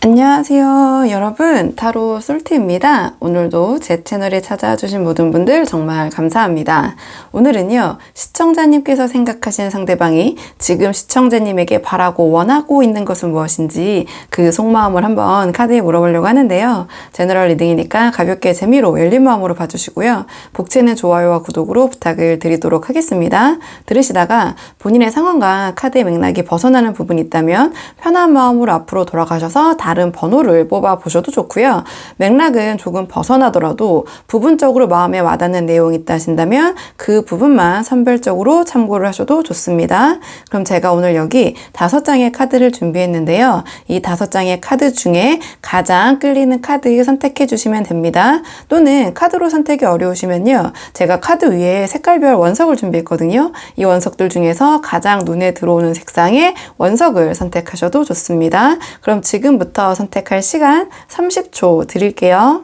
안녕하세요 여러분, 타로 솔티입니다. 오늘도 제 채널에 찾아주신 모든 분들 정말 감사합니다. 오늘은요, 시청자님께서 생각하시는 상대방이 지금 시청자님에게 바라고 원하고 있는 것은 무엇인지 그 속마음을 한번 카드에 물어보려고 하는데요. 제너럴 리딩이니까 가볍게 재미로 열린 마음으로 봐주시고요. 복채는 좋아요와 구독으로 부탁을 드리도록 하겠습니다. 들으시다가 본인의 상황과 카드의 맥락이 벗어나는 부분이 있다면 편한 마음으로 앞으로 돌아가셔서 다른 번호를 뽑아 보셔도 좋고요. 맥락은 조금 벗어나더라도 부분적으로 마음에 와닿는 내용이 있다 하신다면 그 부분만 선별적으로 참고를 하셔도 좋습니다. 그럼 제가 오늘 여기 5장의 카드를 준비했는데요. 이 5장의 카드 중에 가장 끌리는 카드 선택해 주시면 됩니다. 또는 카드로 선택이 어려우시면요, 제가 카드 위에 색깔별 원석을 준비했거든요. 이 원석들 중에서 가장 눈에 들어오는 색상의 원석을 선택하셔도 좋습니다. 그럼 지금부터 선택할 시간 30초 드릴게요.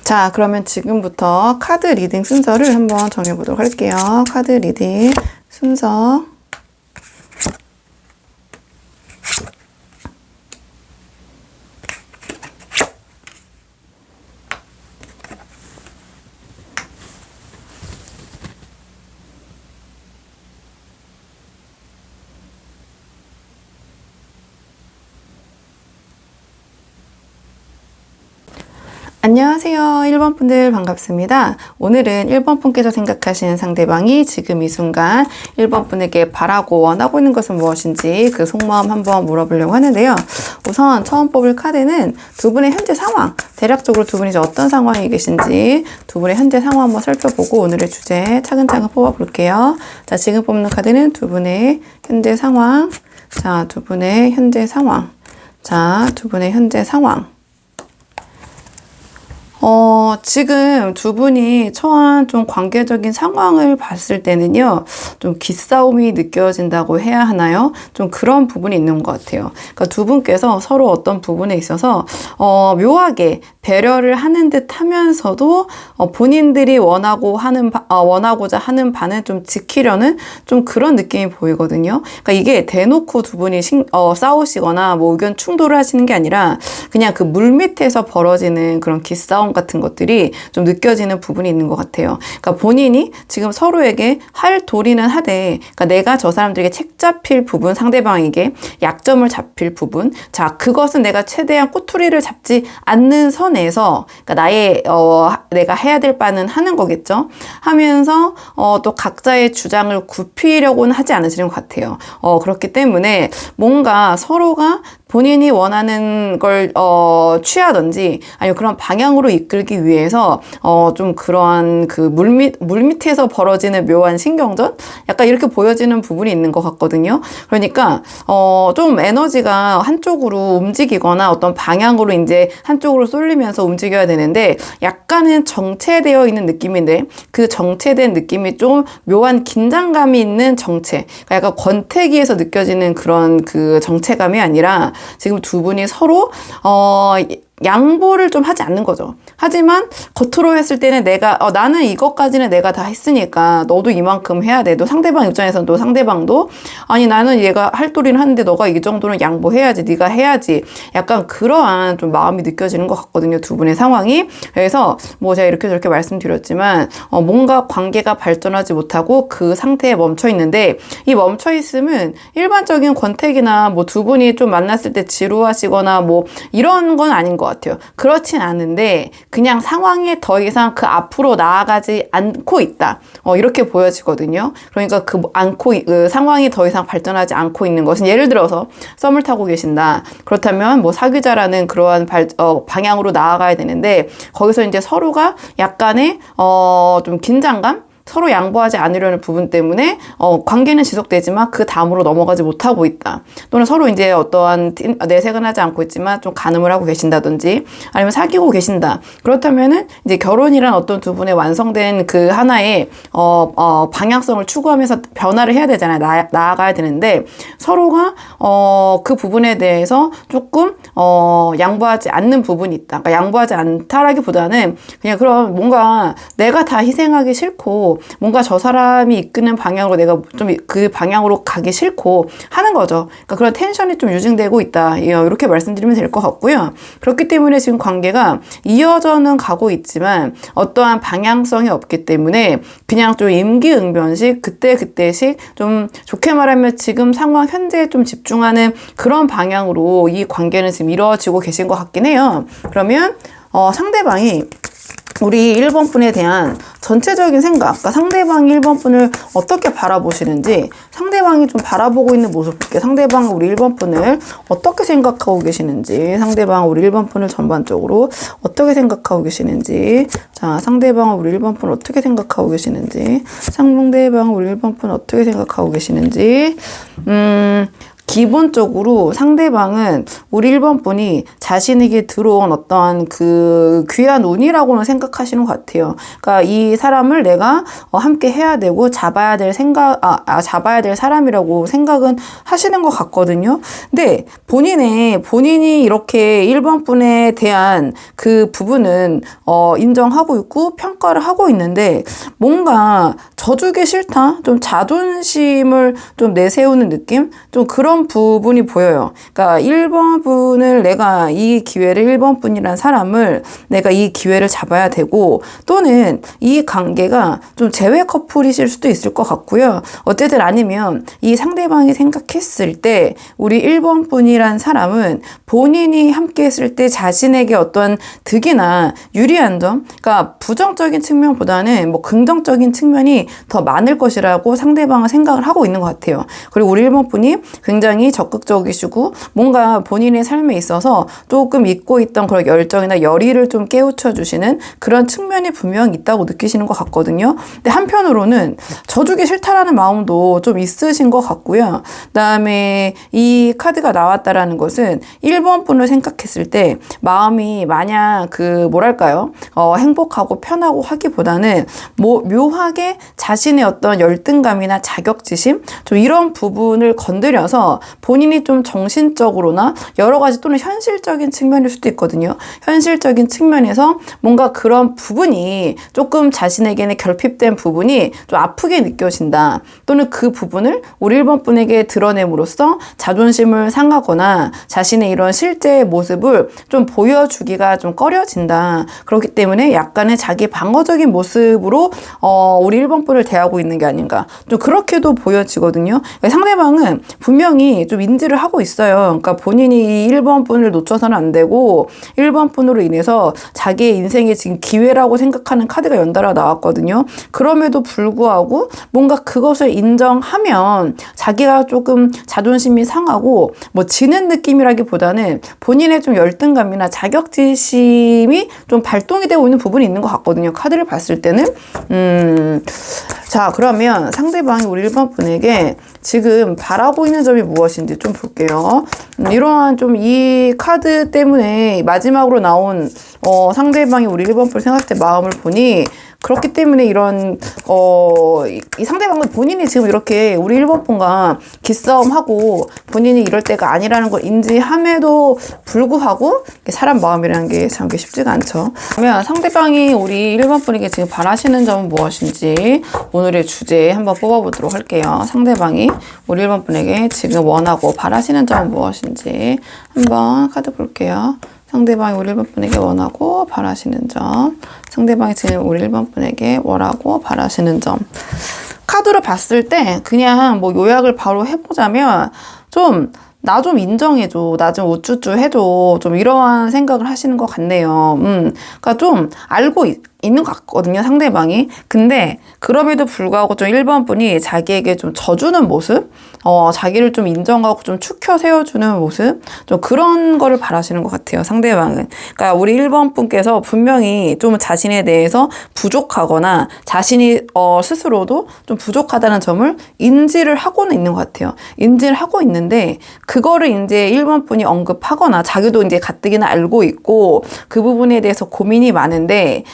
자, 그러면 지금부터 카드 리딩 순서를 한번 정해보도록 할게요. 카드 리딩 순서. 안녕하세요. 1번 분들 반갑습니다. 오늘은 1번 분께서 생각하시는 상대방이 지금 이 순간 1번 분에게 바라고 원하고 있는 것은 무엇인지 그 속마음 한번 물어보려고 하는데요. 우선 처음 뽑을 카드는 두 분의 현재 상황, 대략적으로 두 분이 어떤 상황에 계신지 두 분의 현재 상황 한번 살펴보고 오늘의 주제 차근차근 뽑아볼게요. 자, 지금 뽑는 카드는 두 분의 현재 상황. 자, 두 분의 현재 상황. 자, 두 분의 현재 상황. 지금 두 분이 처한 좀 관계적인 상황을 봤을 때는요, 좀 기싸움이 느껴진다고 해야 하나요? 좀 그런 부분이 있는 것 같아요. 그러니까 두 분께서 서로 어떤 부분에 있어서, 묘하게 배려를 하는 듯 하면서도, 본인들이 원하고자 하는 바는 좀 지키려는 좀 그런 느낌이 보이거든요. 그러니까 이게 대놓고 두 분이 싸우시거나 뭐 의견 충돌을 하시는 게 아니라 그냥 그 물밑에서 벌어지는 그런 기싸움 같은 것들이 좀 느껴지는 부분이 있는 것 같아요. 그러니까 본인이 지금 서로에게 할 도리는 하되, 그러니까 내가 저 사람들에게 책 잡힐 부분, 상대방에게 약점을 잡힐 부분, 자, 그것은 내가 최대한 꼬투리를 잡지 않는 선에서, 그러니까 내가 해야 될 바는 하는 거겠죠. 하면서 또 각자의 주장을 굽히려고는 하지 않으시는 것 같아요. 그렇기 때문에 뭔가 서로가 본인이 원하는 걸 취하든지 아니면 그런 방향으로 이끌기 위해서 좀 그러한 그 물밑에서 벌어지는 묘한 신경전? 약간 이렇게 보여지는 부분이 있는 것 같거든요. 그러니까 좀 에너지가 한쪽으로 움직이거나 어떤 방향으로 이제 한쪽으로 쏠리면서 움직여야 되는데 약간은 정체되어 있는 느낌인데 그 정체된 느낌이 좀 묘한 긴장감이 있는 정체. 그러니까 약간 권태기에서 느껴지는 그런 그 정체감이 아니라 지금 두 분이 서로 양보를 좀 하지 않는 거죠. 하지만 겉으로 했을 때는 나는 이것까지는 내가 다 했으니까 너도 이만큼 해야 돼. 또 상대방 입장에서는 또 상대방도 아니 나는 얘가 할 도리는 하는데 너가 이 정도는 양보해야지. 네가 해야지. 약간 그러한 좀 마음이 느껴지는 것 같거든요. 두 분의 상황이. 그래서 뭐 제가 이렇게 저렇게 말씀드렸지만 뭔가 관계가 발전하지 못하고 그 상태에 멈춰 있는데 이 멈춰 있음은 일반적인 권태기나 뭐 두 분이 좀 만났을 때 지루하시거나 뭐 이런 건 아닌 것 같아요. 그렇진 않은데 그냥 상황에 더 이상 그 앞으로 나아가지 않고 있다. 이렇게 보여지거든요. 그러니까 그 상황이 더 이상 발전하지 않고 있는 것은 예를 들어서 썸을 타고 계신다. 그렇다면 뭐 사귀자라는 그러한 방향으로 나아가야 되는데 거기서 이제 서로가 약간의 좀 긴장감? 서로 양보하지 않으려는 부분 때문에 관계는 지속되지만 그 다음으로 넘어가지 못하고 있다. 또는 서로 이제 어떠한 내색은 하지 않고 있지만 좀 간음을 하고 계신다든지 아니면 사귀고 계신다. 그렇다면은 이제 결혼이란 어떤 두 분의 완성된 그 하나의 방향성을 추구하면서 변화를 해야 되잖아요. 나아가야 되는데 서로가 그 부분에 대해서 조금 양보하지 않는 부분이 있다. 그러니까 양보하지 않다라기보다는 그냥 그런 뭔가 내가 다 희생하기 싫고 뭔가 저 사람이 이끄는 방향으로 내가 좀 그 방향으로 가기 싫고 하는 거죠. 그러니까 그런 텐션이 좀 유증되고 있다. 이렇게 말씀드리면 될 것 같고요. 그렇기 때문에 지금 관계가 이어져는 가고 있지만 어떠한 방향성이 없기 때문에 그냥 좀 임기응변식 그때씩 좀 좋게 말하면 지금 상황 현재에 좀 집중하는 그런 방향으로 이 관계는 지금 이루어지고 계신 것 같긴 해요. 그러면 상대방이 우리 1번 분에 대한 전체적인 생각, 그러니까 상대방이 1번 분을 어떻게 바라보시는지 상대방이 좀 바라보고 있는 모습, 상대방 우리 1번 분을 어떻게 생각하고 계시는지 상대방 우리 1번 분을 전반적으로 어떻게 생각하고 계시는지 자, 상대방 우리 1번 분 어떻게 생각하고 계시는지 상대방 우리 1번 분 어떻게 생각하고 계시는지 기본적으로 상대방은 우리 1번 분이 자신에게 들어온 어떠한 그 귀한 운이라고는 생각하시는 것 같아요. 그러니까 이 사람을 내가 함께 해야 되고 잡아야 될 사람이라고 생각은 하시는 것 같거든요. 근데 본인이 이렇게 1번 분에 대한 그 부분은 인정하고 있고 평가를 하고 있는데 뭔가 져주기 싫다? 좀 자존심을 좀 내세우는 느낌? 좀 그런 부분이 보여요. 그러니까 1번 분을 내가 이 기회를 1번 분이란 사람을 내가 이 기회를 잡아야 되고 또는 이 관계가 좀 재회 커플이실 수도 있을 것 같고요. 어쨌든 아니면 이 상대방이 생각했을 때 우리 1번 분이란 사람은 본인이 함께 했을 때 자신에게 어떤 득이나 유리한 점, 그러니까 부정적인 측면보다는 뭐 긍정적인 측면이 더 많을 것이라고 상대방은 생각을 하고 있는 것 같아요. 그리고 우리 1번 분이 굉장히 적극적이시고 뭔가 본인의 삶에 있어서 조금 잊고 있던 그런 열정이나 열의를 좀 깨우쳐 주시는 그런 측면이 분명히 있다고 느끼시는 것 같거든요. 근데 한편으로는 져주기 싫다라는 마음도 좀 있으신 것 같고요. 그다음에 이 카드가 나왔다라는 것은 1번 분을 생각했을 때 마음이 마냥 행복하고 편하고 하기보다는 묘하게 자신의 어떤 열등감이나 자격지심 좀 이런 부분을 건드려서 본인이 좀 정신적으로나 여러 가지 또는 현실적인 측면일 수도 있거든요. 현실적인 측면에서 뭔가 그런 부분이 조금 자신에게는 결핍된 부분이 좀 아프게 느껴진다. 또는 그 부분을 우리 1번 분에게 드러냄으로써 자존심을 상하거나 자신의 이런 실제의 모습을 좀 보여주기가 좀 꺼려진다. 그렇기 때문에 약간의 자기 방어적인 모습으로 우리 1번 분을 대하고 있는 게 아닌가. 좀 그렇게도 보여지거든요. 그러니까 상대방은 분명히 좀 인지를 하고 있어요. 그러니까 본인이 1번 분을 놓쳐서는 안 되고 1번 분으로 인해서 자기의 인생에 지금 기회라고 생각하는 카드가 연달아 나왔거든요. 그럼에도 불구하고 뭔가 그것을 인정하면 자기가 조금 자존심이 상하고 뭐 지는 느낌이라기보다는 본인의 좀 열등감이나 자격지심이 좀 발동이 되고 있는 부분이 있는 것 같거든요. 카드를 봤을 때는 자, 그러면 상대방이 우리 1번 분에게 지금 바라고 있는 점이 무엇인지 좀 볼게요. 이러한 좀 이 카드 때문에 마지막으로 나온 상대방이 우리 1번 분을 생각할 때 마음을 보니 그렇기 때문에 이런 이 상대방은 본인이 지금 이렇게 우리 1번 분과 기싸움하고 본인이 이럴 때가 아니라는 걸 인지함에도 불구하고 사람 마음이라는 게 참 쉽지가 않죠. 그러면 상대방이 우리 1번 분에게 지금 바라시는 점은 무엇인지 오늘의 주제 한번 뽑아보도록 할게요. 상대방이 우리 1번 분에게 지금 원하고 바라시는 점은 무엇인지 한번 카드 볼게요. 상대방이 우리 1번 분에게 원하고 바라시는 점. 상대방이 지금 우리 1번 분에게 원하고 바라시는 점. 카드로 봤을 때 그냥 뭐 요약을 바로 해보자면 나 좀 인정해줘. 나 좀 우쭈쭈 해줘. 좀 이러한 생각을 하시는 것 같네요. 그러니까 좀 있는 것 같거든요, 상대방이. 근데 그럼에도 불구하고 좀 1번 분이 자기에게 좀 져주는 모습, 자기를 좀 인정하고 좀 축혀 세워주는 모습, 좀 그런 거를 바라시는 것 같아요, 상대방은. 그러니까 우리 1번 분께서 분명히 좀 자신에 대해서 부족하거나 자신이 스스로도 좀 부족하다는 점을 인지를 하고는 있는 것 같아요. 인지를 하고 있는데 그거를 이제 1번 분이 언급하거나 자기도 이제 가뜩이나 알고 있고 그 부분에 대해서 고민이 많은데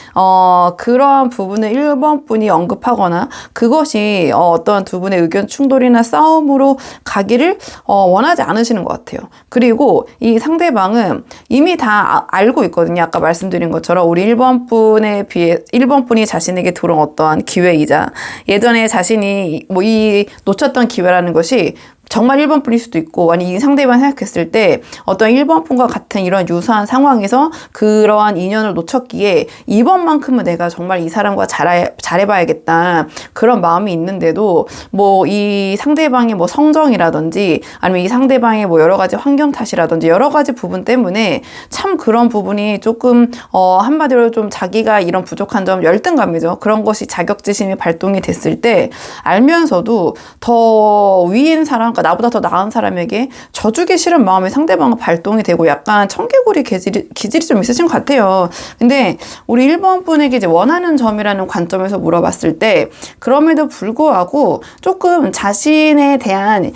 그러한 부분을 1번 분이 언급하거나 그것이 어떤 두 분의 의견 충돌이나 싸움으로 가기를 원하지 않으시는 것 같아요. 그리고 이 상대방은 이미 다 알고 있거든요. 아까 말씀드린 것처럼 우리 1번 분에 비해 1번 분이 자신에게 들어온 어떠한 기회이자 예전에 자신이 뭐 이 놓쳤던 기회라는 것이 정말 1번 분일 수도 있고 아니 이 상대방 생각했을 때 어떤 1번 분과 같은 이런 유사한 상황에서 그러한 인연을 놓쳤기에 2번만큼은 내가 정말 이 사람과 잘해봐야겠다 그런 마음이 있는데도 뭐 이 상대방의 뭐 성정이라든지 아니면 이 상대방의 뭐 여러 가지 환경 탓이라든지 여러 가지 부분 때문에 참 그런 부분이 조금 한마디로 좀 자기가 이런 부족한 점 열등감이죠. 그런 것이 자격지심이 발동이 됐을 때 알면서도 더 위인 사람 나보다 더 나은 사람에게 져주기 싫은 마음이 상대방은 발동이 되고 약간 청개구리 기질이 좀 있으신 것 같아요. 근데 우리 1번 분에게 이제 원하는 점이라는 관점에서 물어봤을 때 그럼에도 불구하고 조금 자신에 대한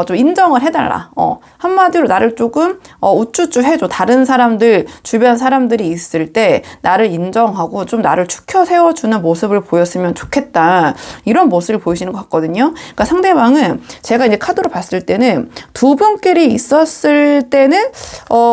좀 인정을 해달라. 한마디로 나를 조금 우쭈쭈 해줘. 다른 사람들 주변 사람들이 있을 때 나를 인정하고 좀 나를 축혀 세워주는 모습을 보였으면 좋겠다. 이런 모습을 보이시는 것 같거든요. 그러니까 상대방은 제가 이제 카드로 봤을 때는 두 분끼리 있었을 때는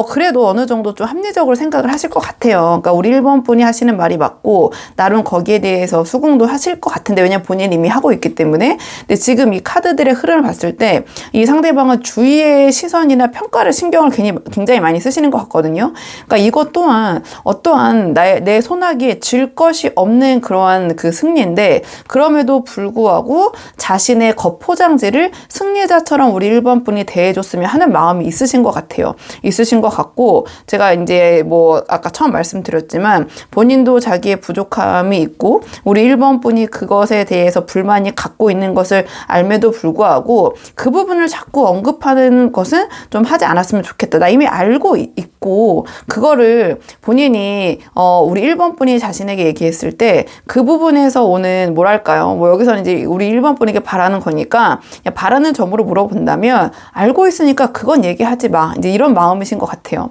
그래도 어느 정도 좀 합리적으로 생각을 하실 것 같아요. 그러니까 우리 1번 분이 하시는 말이 맞고 나름 거기에 대해서 수긍도 하실 것 같은데 왜냐면 본인이 이미 하고 있기 때문에. 근데 지금 이 카드들의 흐름을 봤을 때 이 상대방은 주위의 시선이나 평가를 신경을 굉장히 많이 쓰시는 것 같거든요. 그러니까 이것 또한 어떠한 내 손아귀에 질 것이 없는 그러한 그 승리인데 그럼에도 불구하고 자신의 겉포장지를 승리자처럼 우리 1번 분이 대해줬으면 하는 마음이 있으신 것 같아요. 있으신 것 같고 제가 이제 뭐 아까 처음 말씀드렸지만 본인도 자기의 부족함이 있고 우리 1번 분이 그것에 대해서 불만이 갖고 있는 것을 알매도 불구하고 그 부분을 자꾸 언급하는 것은 좀 하지 않았으면 좋겠다. 나 이미 알고 있고 그거를 본인이 우리 1번 분이 자신에게 얘기했을 때 그 부분에서 오는 뭐랄까요? 뭐 여기서는 이제 우리 1번 분에게 바라는 거니까 그냥 바라는 점으로 물어본다면 알고 있으니까 그건 얘기하지 마. 이제 이런 마음이신 것 같아요.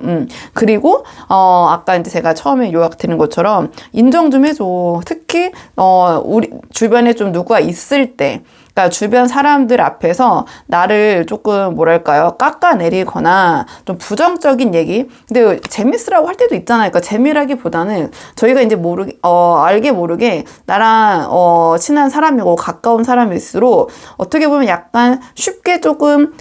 그리고 아까 이제 제가 처음에 요약드린 것처럼 인정 좀 해줘. 특히 우리 주변에 좀 누가 있을 때 그러니까 주변 사람들 앞에서 나를 조금 뭐랄까요 깎아내리거나 좀 부정적인 얘기 근데 재밌으라고 할 때도 있잖아요. 그러니까 재미라기보다는 저희가 이제 알게 모르게 나랑 친한 사람이고 가까운 사람일수록 어떻게 보면 약간 쉽게 조금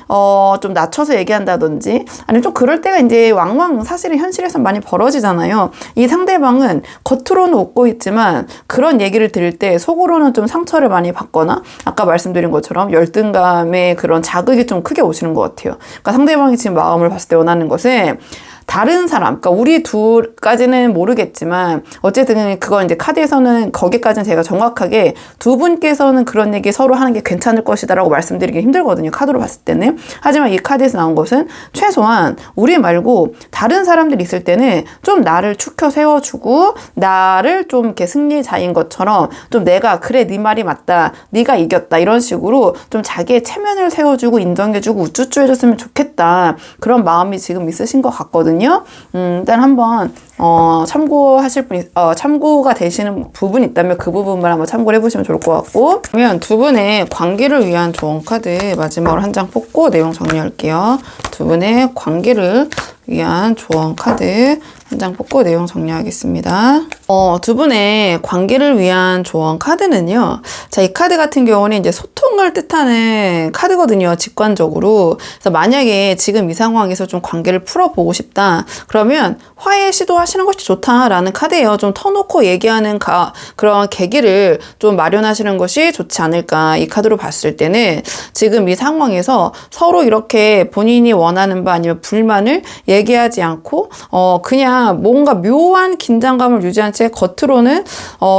좀 낮춰서 얘기한다든지 아니면 좀 그럴 때가 이제 왕왕 사실은 현실에서 많이 벌어지잖아요. 이 상대방은 겉으로는 웃고 있지만 그런 얘기를 들을 때 속으로는 좀 상처를 많이 받거나 아까 말씀드린 것처럼 열등감의 그런 자극이 좀 크게 오시는 것 같아요. 그러니까 상대방이 지금 마음을 봤을 때 원하는 것은 다른 사람, 그러니까 우리 둘까지는 모르겠지만 어쨌든 그건 이제 카드에서는 거기까지는 제가 정확하게 두 분께서는 그런 얘기 서로 하는 게 괜찮을 것이다라고 말씀드리기 힘들거든요. 카드로 봤을 때는. 하지만 이 카드에서 나온 것은 최소한 우리 말고 다른 사람들이 있을 때는 좀 나를 축혀 세워주고 나를 좀 이렇게 승리자인 것처럼 좀 내가 그래 네 말이 맞다, 네가 이겼다 이런 식으로 좀 자기의 체면을 세워주고 인정해주고 우쭈쭈 해줬으면 좋겠다 그런 마음이 지금 있으신 것 같거든요. 일단 한번 참고하실 분이 참고가 되시는 부분이 있다면 그 부분만 한번 참고를 해보시면 좋을 것 같고 그러면 두 분의 관계를 위한 조언 카드 마지막으로 한 장 뽑고 내용 정리할게요. 두 분의 관계를 위한 조언 카드 한 장 뽑고 내용 정리하겠습니다. 두 분의 관계를 위한 조언 카드는요. 자, 이 카드 같은 경우는 이제 소통을 뜻하는 카드거든요. 직관적으로. 그래서 만약에 지금 이 상황에서 좀 관계를 풀어보고 싶다. 그러면 화해 시도하시는 것이 좋다라는 카드예요. 좀 터놓고 얘기하는 그런 계기를 좀 마련하시는 것이 좋지 않을까. 이 카드로 봤을 때는 지금 이 상황에서 서로 이렇게 본인이 원하는 바 아니면 불만을 얘기하지 않고 그냥 그러니까 뭔가 묘한 긴장감을 유지한 채 겉으로는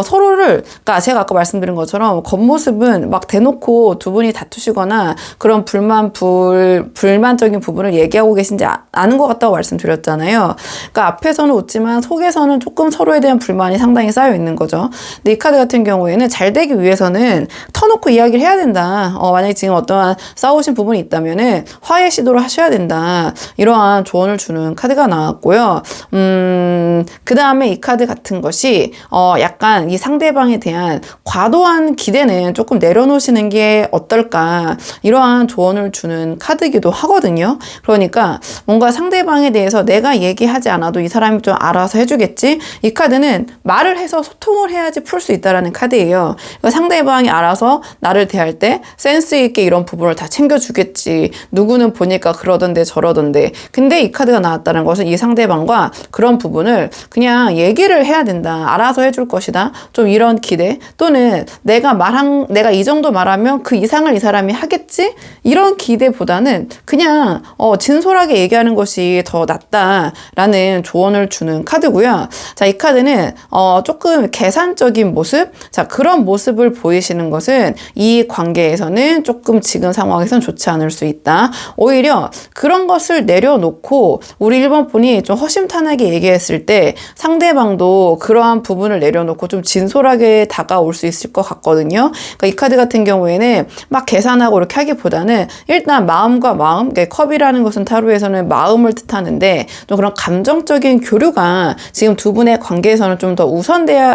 서로를, 그러니까 제가 아까 말씀드린 것처럼 겉모습은 막 대놓고 두 분이 다투시거나 그런 불만적인 부분을 얘기하고 계신지 아는 것 같다고 말씀드렸잖아요. 그러니까 앞에서는 웃지만 속에서는 조금 서로에 대한 불만이 상당히 쌓여 있는 거죠. 근데 이 카드 같은 경우에는 잘 되기 위해서는 터놓고 이야기를 해야 된다. 만약에 지금 어떠한 싸우신 부분이 있다면은 화해 시도를 하셔야 된다. 이러한 조언을 주는 카드가 나왔고요. 그 다음에 이 카드 같은 것이 약간 이 상대방에 대한 과도한 기대는 조금 내려놓으시는 게 어떨까, 이러한 조언을 주는 카드이기도 하거든요. 그러니까 뭔가 상대방에 대해서 내가 얘기하지 않아도 이 사람이 좀 알아서 해주겠지, 이 카드는 말을 해서 소통을 해야지 풀 수 있다라는 카드예요. 그러니까 상대방이 알아서 나를 대할 때 센스 있게 이런 부분을 다 챙겨주겠지, 누구는 보니까 그러던데 저러던데. 근데 이 카드가 나왔다는 것은 이 상대방과 그런 부분을 그냥 얘기를 해야 된다, 알아서 해줄 것이다, 좀 이런 기대, 또는 내가 이 정도 말하면 그 이상을 이 사람이 하겠지, 이런 기대보다는 그냥 진솔하게 얘기하는 것이 더 낫다라는 조언을 주는 카드고요. 자, 이 카드는 조금 계산적인 모습, 자, 그런 모습을 보이시는 것은 이 관계에서는 조금 지금 상황에선 좋지 않을 수 있다. 오히려 그런 것을 내려놓고 우리 1번 분이 좀 허심탄회하게 얘기했을 때 상대방도 그러한 부분을 내려놓고 좀 진솔하게 다가올 수 있을 것 같거든요. 그러니까 이 카드 같은 경우에는 막 계산하고 이렇게 하기보다는 일단 마음과 마음, 컵이라는 것은 타로에서는 마음을 뜻하는데 좀 그런 감정적인 교류가 지금 두 분의 관계에서는 좀 더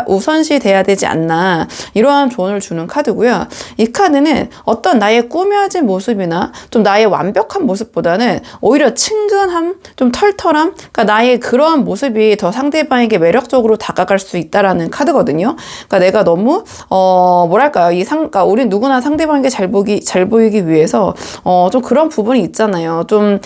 우선시돼야 되지 않나, 이러한 조언을 주는 카드고요. 이 카드는 어떤 나의 꾸며진 모습이나 좀 나의 완벽한 모습보다는 오히려 친근함, 좀 털털함, 그러니까 나의 그러한 모습이 더 상대방에게 매력적으로 다가갈 수 있다라는 카드거든요. 그러니까 내가 너무 뭐랄까요, 그러니까 우린 누구나 상대방에게 잘 보이기 위해서 좀 그런 부분이 있잖아요. 좀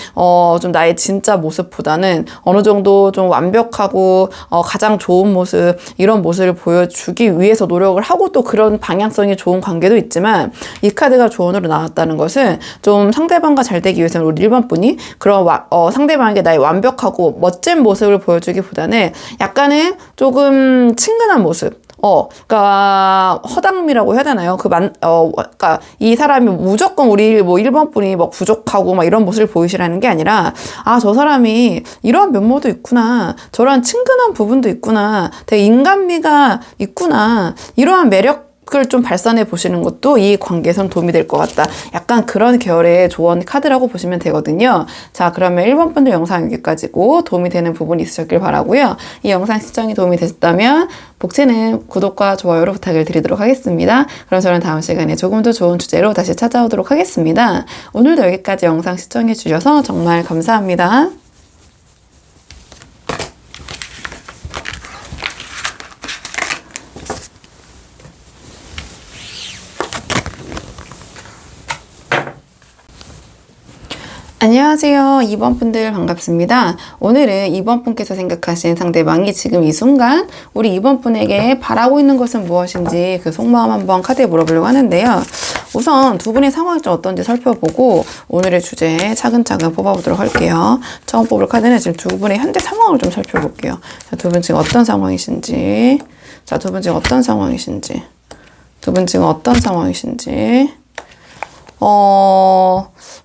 나의 진짜 모습보다는 어느 정도 좀 완벽하고 가장 좋은 모습, 이런 모습을 보여주기 위해서 노력을 하고 또 그런 방향성이 좋은 관계도 있지만, 이 카드가 조언으로 나왔다는 것은 좀 상대방과 잘 되기 위해서는 우리 1번 분이 그런 상대방에게 나의 완벽하고 멋진 모습을 보여주기보다는 약간은 조금 친근한 모습, 그러니까 허당미라고 해야 되나요? 그러니까 이 사람이 무조건 우리 1번 분이 막 부족하고 막 이런 모습을 보이시라는 게 아니라, 저 사람이 이런 면모도 있구나, 저런 친근한 부분도 있구나, 되게 인간미가 있구나, 이러한 매력을 좀 발산해 보시는 것도 이 관계에선 도움이 될 것 같다. 약간 그런 계열의 조언 카드라고 보시면 되거든요. 자, 그러면 1번 분들 영상 여기까지고 도움이 되는 부분이 있으셨길 바라고요. 이 영상 시청이 도움이 되셨다면 복채는 구독과 좋아요로 부탁을 드리도록 하겠습니다. 그럼 저는 다음 시간에 조금 더 좋은 주제로 다시 찾아오도록 하겠습니다. 오늘도 여기까지 영상 시청해 주셔서 정말 감사합니다. 안녕하세요. 2번 분들 반갑습니다. 오늘은 2번 분께서 생각하신 상대방이 지금 이 순간 우리 2번 분에게 바라고 있는 것은 무엇인지 그 속마음 한번 카드에 물어보려고 하는데요. 우선 두 분의 상황이 좀 어떤지 살펴보고 오늘의 주제 차근차근 뽑아보도록 할게요. 처음 뽑을 카드는 지금 두 분의 현재 상황을 좀 살펴볼게요. 자, 두 분 지금 어떤 상황이신지, 자, 두 분 지금 어떤 상황이신지, 두 분 지금 어떤 상황이신지.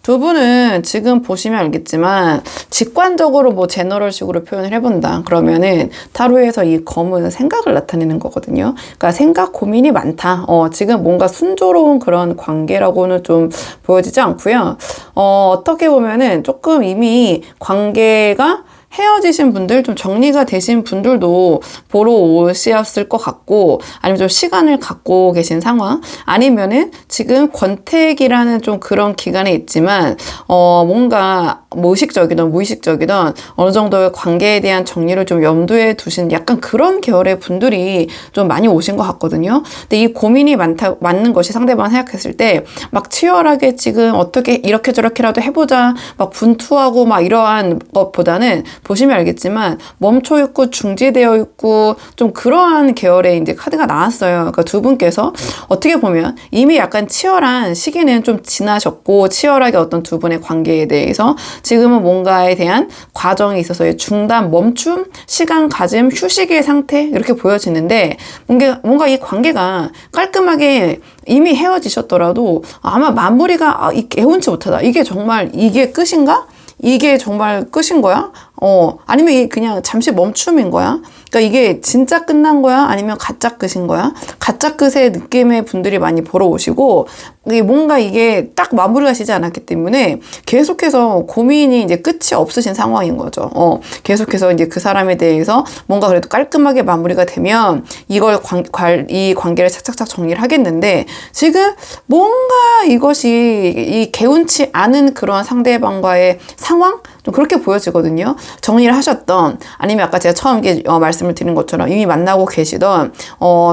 두 분은 지금 보시면 알겠지만 직관적으로 뭐 제너럴식으로 표현을 해본다 그러면은 타로에서 이 검은 생각을 나타내는 거거든요. 그러니까 생각 고민이 많다. 지금 뭔가 순조로운 그런 관계라고는 좀 보여지지 않고요. 어떻게 보면은 조금 이미 관계가 헤어지신 분들, 좀 정리가 되신 분들도 보러 오셨을 것 같고, 아니면 좀 시간을 갖고 계신 상황, 아니면은 지금 권태기라는 좀 그런 기간에 있지만 뭔가 무의식적이든 무의식적이든 어느 정도의 관계에 대한 정리를 좀 염두에 두신 약간 그런 계열의 분들이 좀 많이 오신 것 같거든요. 근데 이 고민이 맞는 것이 상대방 생각했을 때 막 치열하게 지금 어떻게 이렇게 저렇게라도 해보자 막 분투하고 막 이러한 것보다는 보시면 알겠지만 멈춰 있고 중지되어 있고 좀 그러한 계열의 이제 카드가 나왔어요. 그러니까 두 분께서 어떻게 보면 이미 약간 치열한 시기는 좀 지나셨고, 치열하게 어떤 두 분의 관계에 대해서 지금은 뭔가에 대한 과정에 있어서의 중단, 멈춤, 시간 가짐, 휴식의 상태 이렇게 보여지는데 뭔가 이 관계가 깔끔하게 이미 헤어지셨더라도 아마 마무리가 개운치 못하다. 이게 끝인가? 이게 정말 끝인 거야? 아니면 이게 그냥 잠시 멈춤인 거야? 그러니까 이게 진짜 끝난 거야? 아니면 가짜 끝인 거야? 가짜 끝의 느낌의 분들이 많이 보러 오시고, 뭔가 이게 딱 마무리가 되지 않았기 때문에 계속해서 고민이 이제 끝이 없으신 상황인 거죠. 계속해서 이제 그 사람에 대해서 뭔가 그래도 깔끔하게 마무리가 되면 이 관계를 착착착 정리를 하겠는데, 지금 뭔가 이것이 개운치 않은 그런 상대방과의 상황? 좀 그렇게 보여지거든요. 정리를 하셨던, 아니면 아까 제가 처음 말씀을 드린 것처럼 이미 만나고 계시던,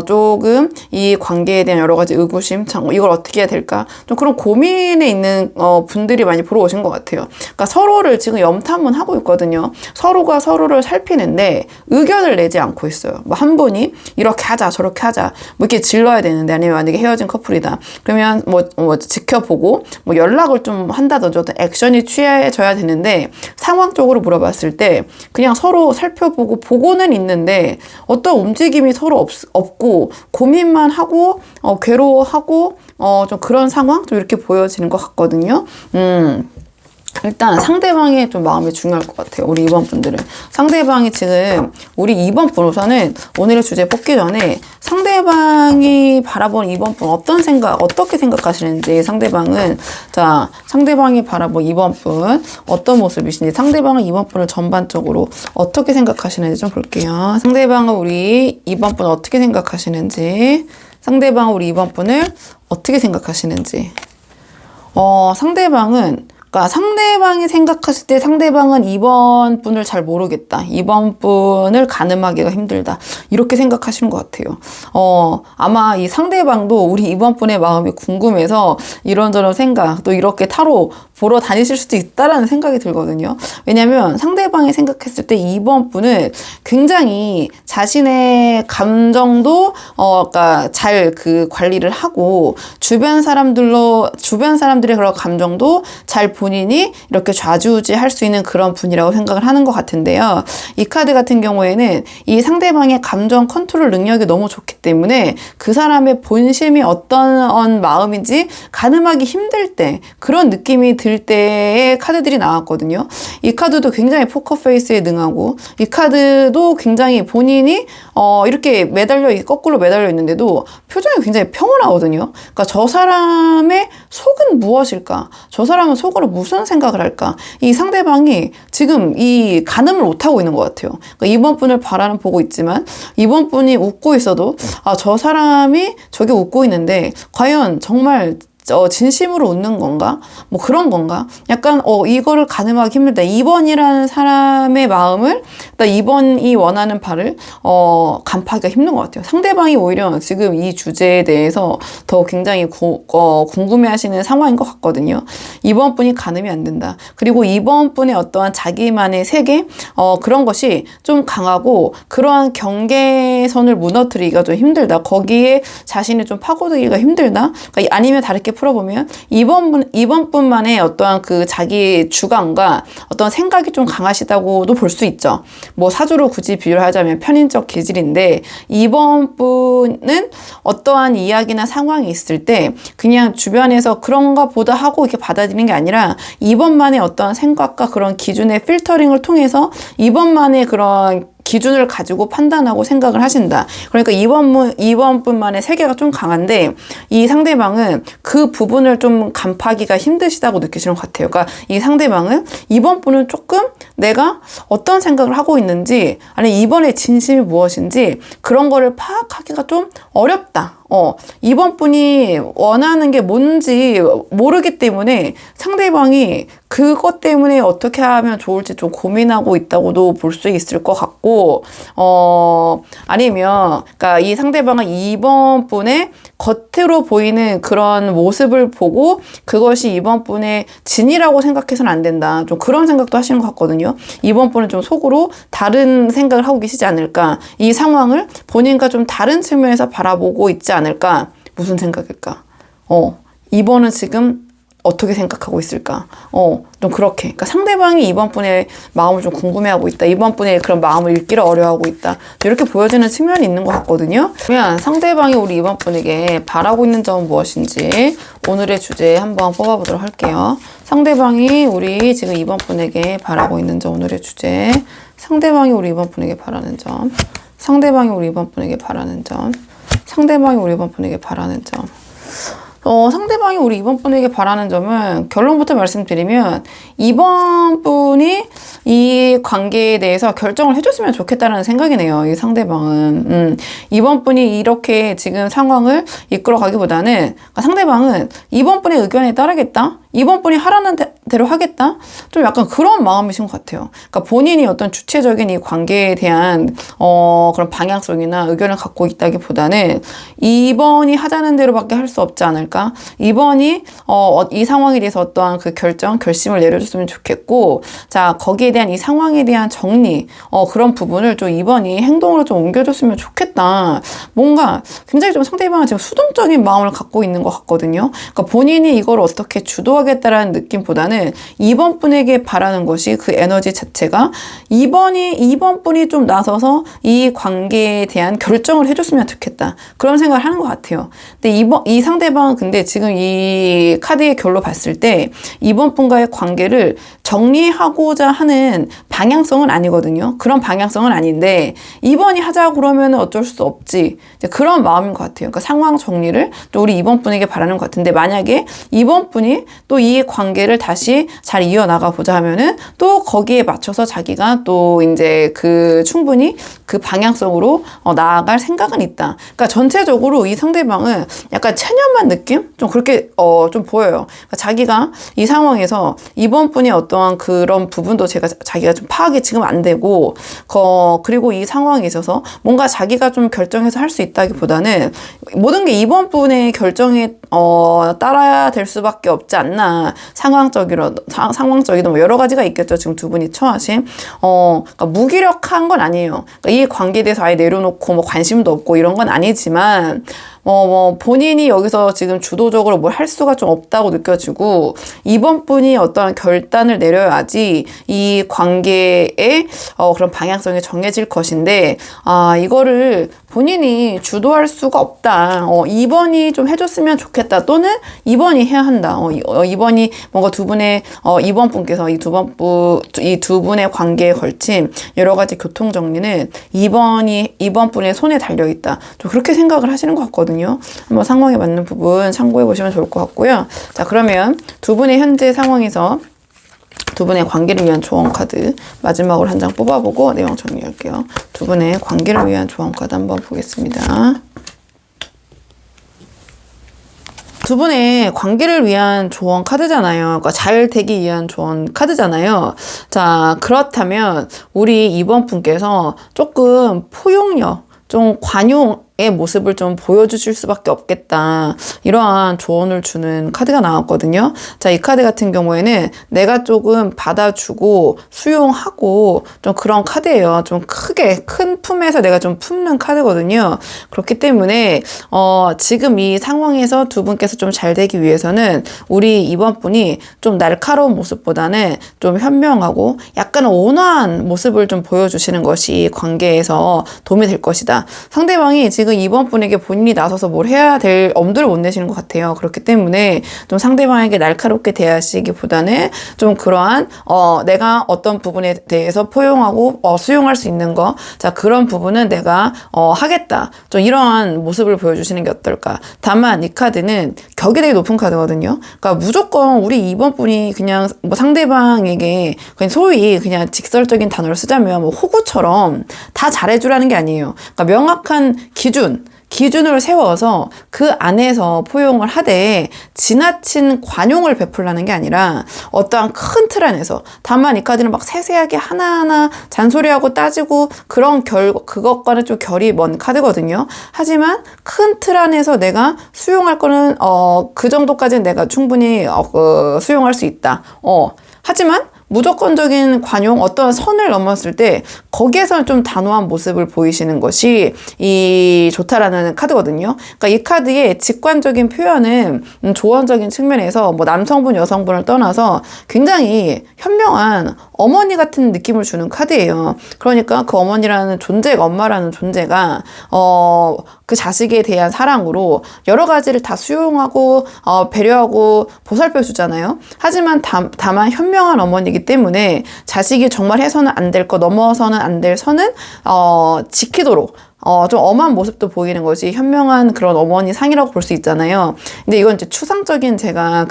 조금 이 관계에 대한 여러 가지 의구심, 이걸 어떻게 해야 될까? 좀 그런 고민에 있는, 분들이 많이 보러 오신 것 같아요. 그러니까 서로를 지금 염탐은 하고 있거든요. 서로가 서로를 살피는데 의견을 내지 않고 있어요. 뭐 한 분이 이렇게 하자, 저렇게 하자, 뭐 이렇게 질러야 되는데, 아니면 만약에 헤어진 커플이다. 그러면 뭐 지켜보고, 뭐 연락을 좀 한다든지 어떤 액션이 취해져야 되는데, 상황적으로 물어봤을 때 그냥 서로 살펴보고 보고는 있는데 어떤 움직임이 서로 없고 고민만 하고 괴로워하고 좀 그런 상황 좀 이렇게 보여지는 것 같거든요. 일단 상대방의 좀 마음이 중요할 것 같아요. 우리 2번 분들은. 상대방이 지금 우리 2번 분 우선은 오늘의 주제 뽑기 전에 상대방이 바라본 2번 분 어떻게 생각하시는지 상대방이 바라본 2번 분 어떤 모습이신지 상대방은 2번 분을 전반적으로 어떻게 생각하시는지 좀 볼게요. 상대방은 우리 2번 분 어떻게 생각하시는지 상대방은 우리 2번 분을 어떻게 생각하시는지 그러니까 상대방이 생각했을 때 상대방은 2번 분을 잘 모르겠다. 2번 분을 가늠하기가 힘들다. 이렇게 생각하시는 것 같아요. 아마 이 상대방도 우리 2번 분의 마음이 궁금해서 이런저런 생각, 또 이렇게 타로 보러 다니실 수도 있다라는 생각이 들거든요. 왜냐면 상대방이 생각했을 때 2번 분은 굉장히 자신의 감정도, 그러니까 잘 그 관리를 하고 주변 사람들의 그런 감정도 잘 본인이 이렇게 좌지우지할 수 있는 그런 분이라고 생각을 하는 것 같은데요. 이 카드 같은 경우에는 이 상대방의 감정 컨트롤 능력이 너무 좋기 때문에 그 사람의 본심이 어떤 마음인지 가늠하기 힘들 때 그런 느낌이 들 때의 카드들이 나왔거든요. 이 카드도 굉장히 포커페이스에 능하고 이 카드도 굉장히 본인이 이렇게 거꾸로 매달려 있는데도 표정이 굉장히 평온하거든요. 그러니까 저 사람의 속은 무엇일까? 저 사람은 속으로 무슨 생각을 할까? 이 상대방이 지금 이 가늠을 못하고 있는 것 같아요. 그러니까 이번 분을 보고 있지만 이번 분이 웃고 있어도 저 사람이 저기 웃고 있는데 과연 정말 진심으로 웃는 건가? 뭐 그런 건가? 약간 이거를 가늠하기 힘들다. 2번이라는 사람의 마음을 2번이 원하는 바를 간파하기가 힘든 것 같아요. 상대방이 오히려 지금 이 주제에 대해서 더 굉장히 궁금해하시는 상황인 것 같거든요. 2번 분이 가늠이 안 된다. 그리고 2번 분의 어떠한 자기만의 세계 그런 것이 좀 강하고 그러한 경계선을 무너뜨리기가 좀 힘들다. 거기에 자신이 좀 파고들기가 힘들다. 그러니까 아니면 다르게 풀어보면 2번 분만의 어떠한 그 자기 주관과 어떤 생각이 좀 강하시다고도 볼 수 있죠. 뭐 사주로 굳이 비유를 하자면 편인적 기질인데 2번 분은 어떠한 이야기나 상황이 있을 때 그냥 주변에서 그런가 보다 하고 이렇게 받아들이는 게 아니라 2번만의 어떠한 생각과 그런 기준의 필터링을 통해서 2번만의 그런 기준을 가지고 판단하고 생각을 하신다. 그러니까 2번 분만의 세계가 좀 강한데 이 상대방은 그 부분을 좀 간파하기가 힘드시다고 느끼시는 것 같아요. 그러니까 이 상대방은 2번 분은 조금 내가 어떤 생각을 하고 있는지 아니면 2번의 진심이 무엇인지 그런 거를 파악하기가 좀 어렵다. 2번 분이 원하는 게 뭔지 모르기 때문에 상대방이 그것 때문에 어떻게 하면 좋을지 좀 고민하고 있다고도 볼 수 있을 것 같고, 아니면, 그러니까 이 상대방은 2번 분의 겉으로 보이는 그런 모습을 보고 그것이 2번 분의 진이라고 생각해서는 안 된다. 좀 그런 생각도 하시는 것 같거든요. 2번 분은 좀 속으로 다른 생각을 하고 계시지 않을까. 이 상황을 본인과 좀 다른 측면에서 바라보고 있지 않을까. 무슨 생각일까? 2번은 지금 어떻게 생각하고 있을까? 좀 그렇게. 그러니까 상대방이 이번 분의 마음을 좀 궁금해하고 있다. 이번 분의 그런 마음을 읽기를 어려워하고 있다. 이렇게 보여지는 측면이 있는 것 같거든요. 그러면 상대방이 우리 이번 분에게 바라고 있는 점은 무엇인지 오늘의 주제 한번 뽑아보도록 할게요. 상대방이 우리 지금 이번 분에게 바라고 있는 점, 오늘의 주제. 상대방이 우리 이번 분에게 바라는 점. 상대방이 우리 이번 분에게 바라는 점. 상대방이 우리 이번 분에게 바라는 점. 상대방이 우리 이번 분에게 바라는 점은 결론부터 말씀드리면 이번 분이 이 관계에 대해서 결정을 해줬으면 좋겠다는 생각이네요. 이 상대방은. 이번 분이 이렇게 지금 상황을 이끌어가기보다는 그러니까 상대방은 이번 분의 의견에 따르겠다? 이번 분이 하라는 대로 하겠다? 좀 약간 그런 마음이신 것 같아요. 그러니까 본인이 어떤 주체적인 이 관계에 대한 그런 방향성이나 의견을 갖고 있다기보다는 이번이 하자는 대로밖에 할 수 없지 않을까? 이번이 이 상황에 대해서 어떠한 그 결심을 내려줬으면 좋겠고, 자, 거기에 대한 이 상황에 대한 정리, 그런 부분을 좀 이번이 행동으로 좀 옮겨줬으면 좋겠다. 뭔가 굉장히 좀 상대방은 지금 수동적인 마음을 갖고 있는 것 같거든요. 그러니까 본인이 이걸 어떻게 주도하겠다라는 느낌보다는 이번 분에게 바라는 것이 그 에너지 자체가 이번 분이 좀 나서서 이 관계에 대한 결정을 해줬으면 좋겠다. 그런 생각을 하는 것 같아요. 근데 이 상대방은 근데 지금 이 카드의 결로 봤을 때 이번 분과의 관계를 정리하고자 하는 방향성은 아니거든요. 그런 방향성은 아닌데 이번이 하자 그러면 어쩔 수 없지. 이제 그런 마음인 것 같아요. 그러니까 상황 정리를 또 우리 이번 분에게 바라는 것 같은데 만약에 이번 분이 또 이 관계를 다시 잘 이어나가 보자 하면은 또 거기에 맞춰서 자기가 또 이제 충분히 그 방향성으로 나아갈 생각은 있다. 그러니까 전체적으로 이 상대방은 약간 체념한 느낌? 좀 그렇게 좀 보여요. 그러니까 자기가 이 상황에서 이번 분이 어떠한 그런 부분도 자기가 좀 파악이 지금 안 되고 그리고 이 상황에 있어서 뭔가 자기가 좀 결정해서 할 수 있다기보다는 모든 게 이번 분의 결정에 따라야 될 수밖에 없지 않나. 상황적이도 뭐 여러 가지가 있겠죠. 지금 두 분이 처하신. 그러니까 무기력한 건 아니에요. 그러니까 이 관계에 대해서 아예 내려놓고 뭐 관심도 없고 이런 건 아니지만 본인이 여기서 지금 주도적으로 뭘 할 수가 좀 없다고 느껴지고 이번 분이 어떠한 결단을 내려야지 이 관계의 그런 방향성이 정해질 것인데 이거를 본인이 주도할 수가 없다. 이번이 좀 해줬으면 좋겠다. 또는 이번이 해야 한다. 이번이 뭔가 두 분의 이번 분께서 이 두 분의 관계에 걸친 여러 가지 교통 정리는 이번 분의 손에 달려 있다. 좀 그렇게 생각을 하시는 것 같거든요. 한번 상황에 맞는 부분 참고해 보시면 좋을 것 같고요. 자, 그러면 두 분의 현재 상황에서 두 분의 관계를 위한 조언 카드 마지막으로 한 장 뽑아보고 내용 정리할게요. 두 분의 관계를 위한 조언 카드 한번 보겠습니다. 두 분의 관계를 위한 조언 카드잖아요. 그러니까 잘 되기 위한 조언 카드잖아요. 자, 그렇다면 우리 이번 분께서 조금 포용력, 좀 관용의 모습을 좀 보여주실 수밖에 없겠다. 이러한 조언을 주는 카드가 나왔거든요. 자, 이 카드 같은 경우에는 내가 조금 받아주고 수용하고 좀 그런 카드예요. 좀 큰 품에서 내가 좀 품는 카드거든요. 그렇기 때문에 지금 이 상황에서 두 분께서 좀 잘 되기 위해서는 우리 이번 분이 좀 날카로운 모습보다는 좀 현명하고 약간 온화한 모습을 좀 보여주시는 것이 관계에서 도움이 될 것이다. 상대방이 지금 이번 분에게 본인이 나서서 뭘 해야 될 엄두를 못 내시는 것 같아요. 그렇기 때문에 좀 상대방에게 날카롭게 대하시기보다는 좀 그러한 내가 어떤 부분에 대해서 포용하고 수용할 수 있는 거, 자, 그런 부분은 내가 하겠다. 좀 이러한 모습을 보여주시는 게 어떨까. 다만 이 카드는 격이 되게 높은 카드거든요. 그러니까 무조건 우리 이번 분이 그냥 뭐 상대방에게 그냥 소위 그냥 직설적인 단어를 쓰자면 뭐 호구처럼 다 잘해주라는 게 아니에요. 그러니까 명확한 기준을 세워서 그 안에서 포용을 하되 지나친 관용을 베풀라는 게 아니라 어떠한 큰 틀 안에서, 다만 이 카드는 막 세세하게 하나하나 잔소리하고 따지고 그런 그것과는 좀 결이 먼 카드거든요. 하지만 큰 틀 안에서 내가 수용할 거는 그 정도까지는 내가 충분히 수용할 수 있다. 하지만 무조건적인 관용, 어떤 선을 넘었을 때 거기에서는 좀 단호한 모습을 보이시는 것이 이 좋다라는 카드거든요. 그러니까 이 카드의 직관적인 표현은 조언적인 측면에서 뭐 남성분, 여성분을 떠나서 굉장히 현명한 어머니 같은 느낌을 주는 카드예요. 그러니까 그 어머니라는 존재가, 엄마라는 존재가 그 자식에 대한 사랑으로 여러 가지를 다 수용하고 배려하고 보살펴 주잖아요. 하지만 다만 현명한 어머니이기 때문에 자식이 정말 해서는 안 될 거, 넘어서는 안 될 선은 지키도록 좀 엄한 모습도 보이는 것이 현명한 그런 어머니 상이라고 볼 수 있잖아요. 근데 이건 이제 추상적인 제가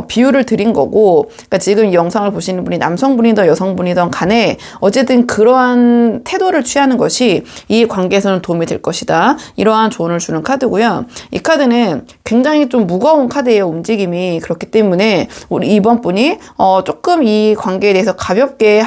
비유를 드린 거고, 그러니까 지금 이 영상을 보시는 분이 남성분이든 여성분이든 간에 어쨌든 그러한 태도를 취하는 것이 이 관계에서는 도움이 될 것이다. 이러한 조언을 주는 카드고요. 이 카드는 굉장히 좀 무거운 카드예요. 움직임이. 그렇기 때문에 우리 이번 분이 조금 이 관계에 대해서 가볍게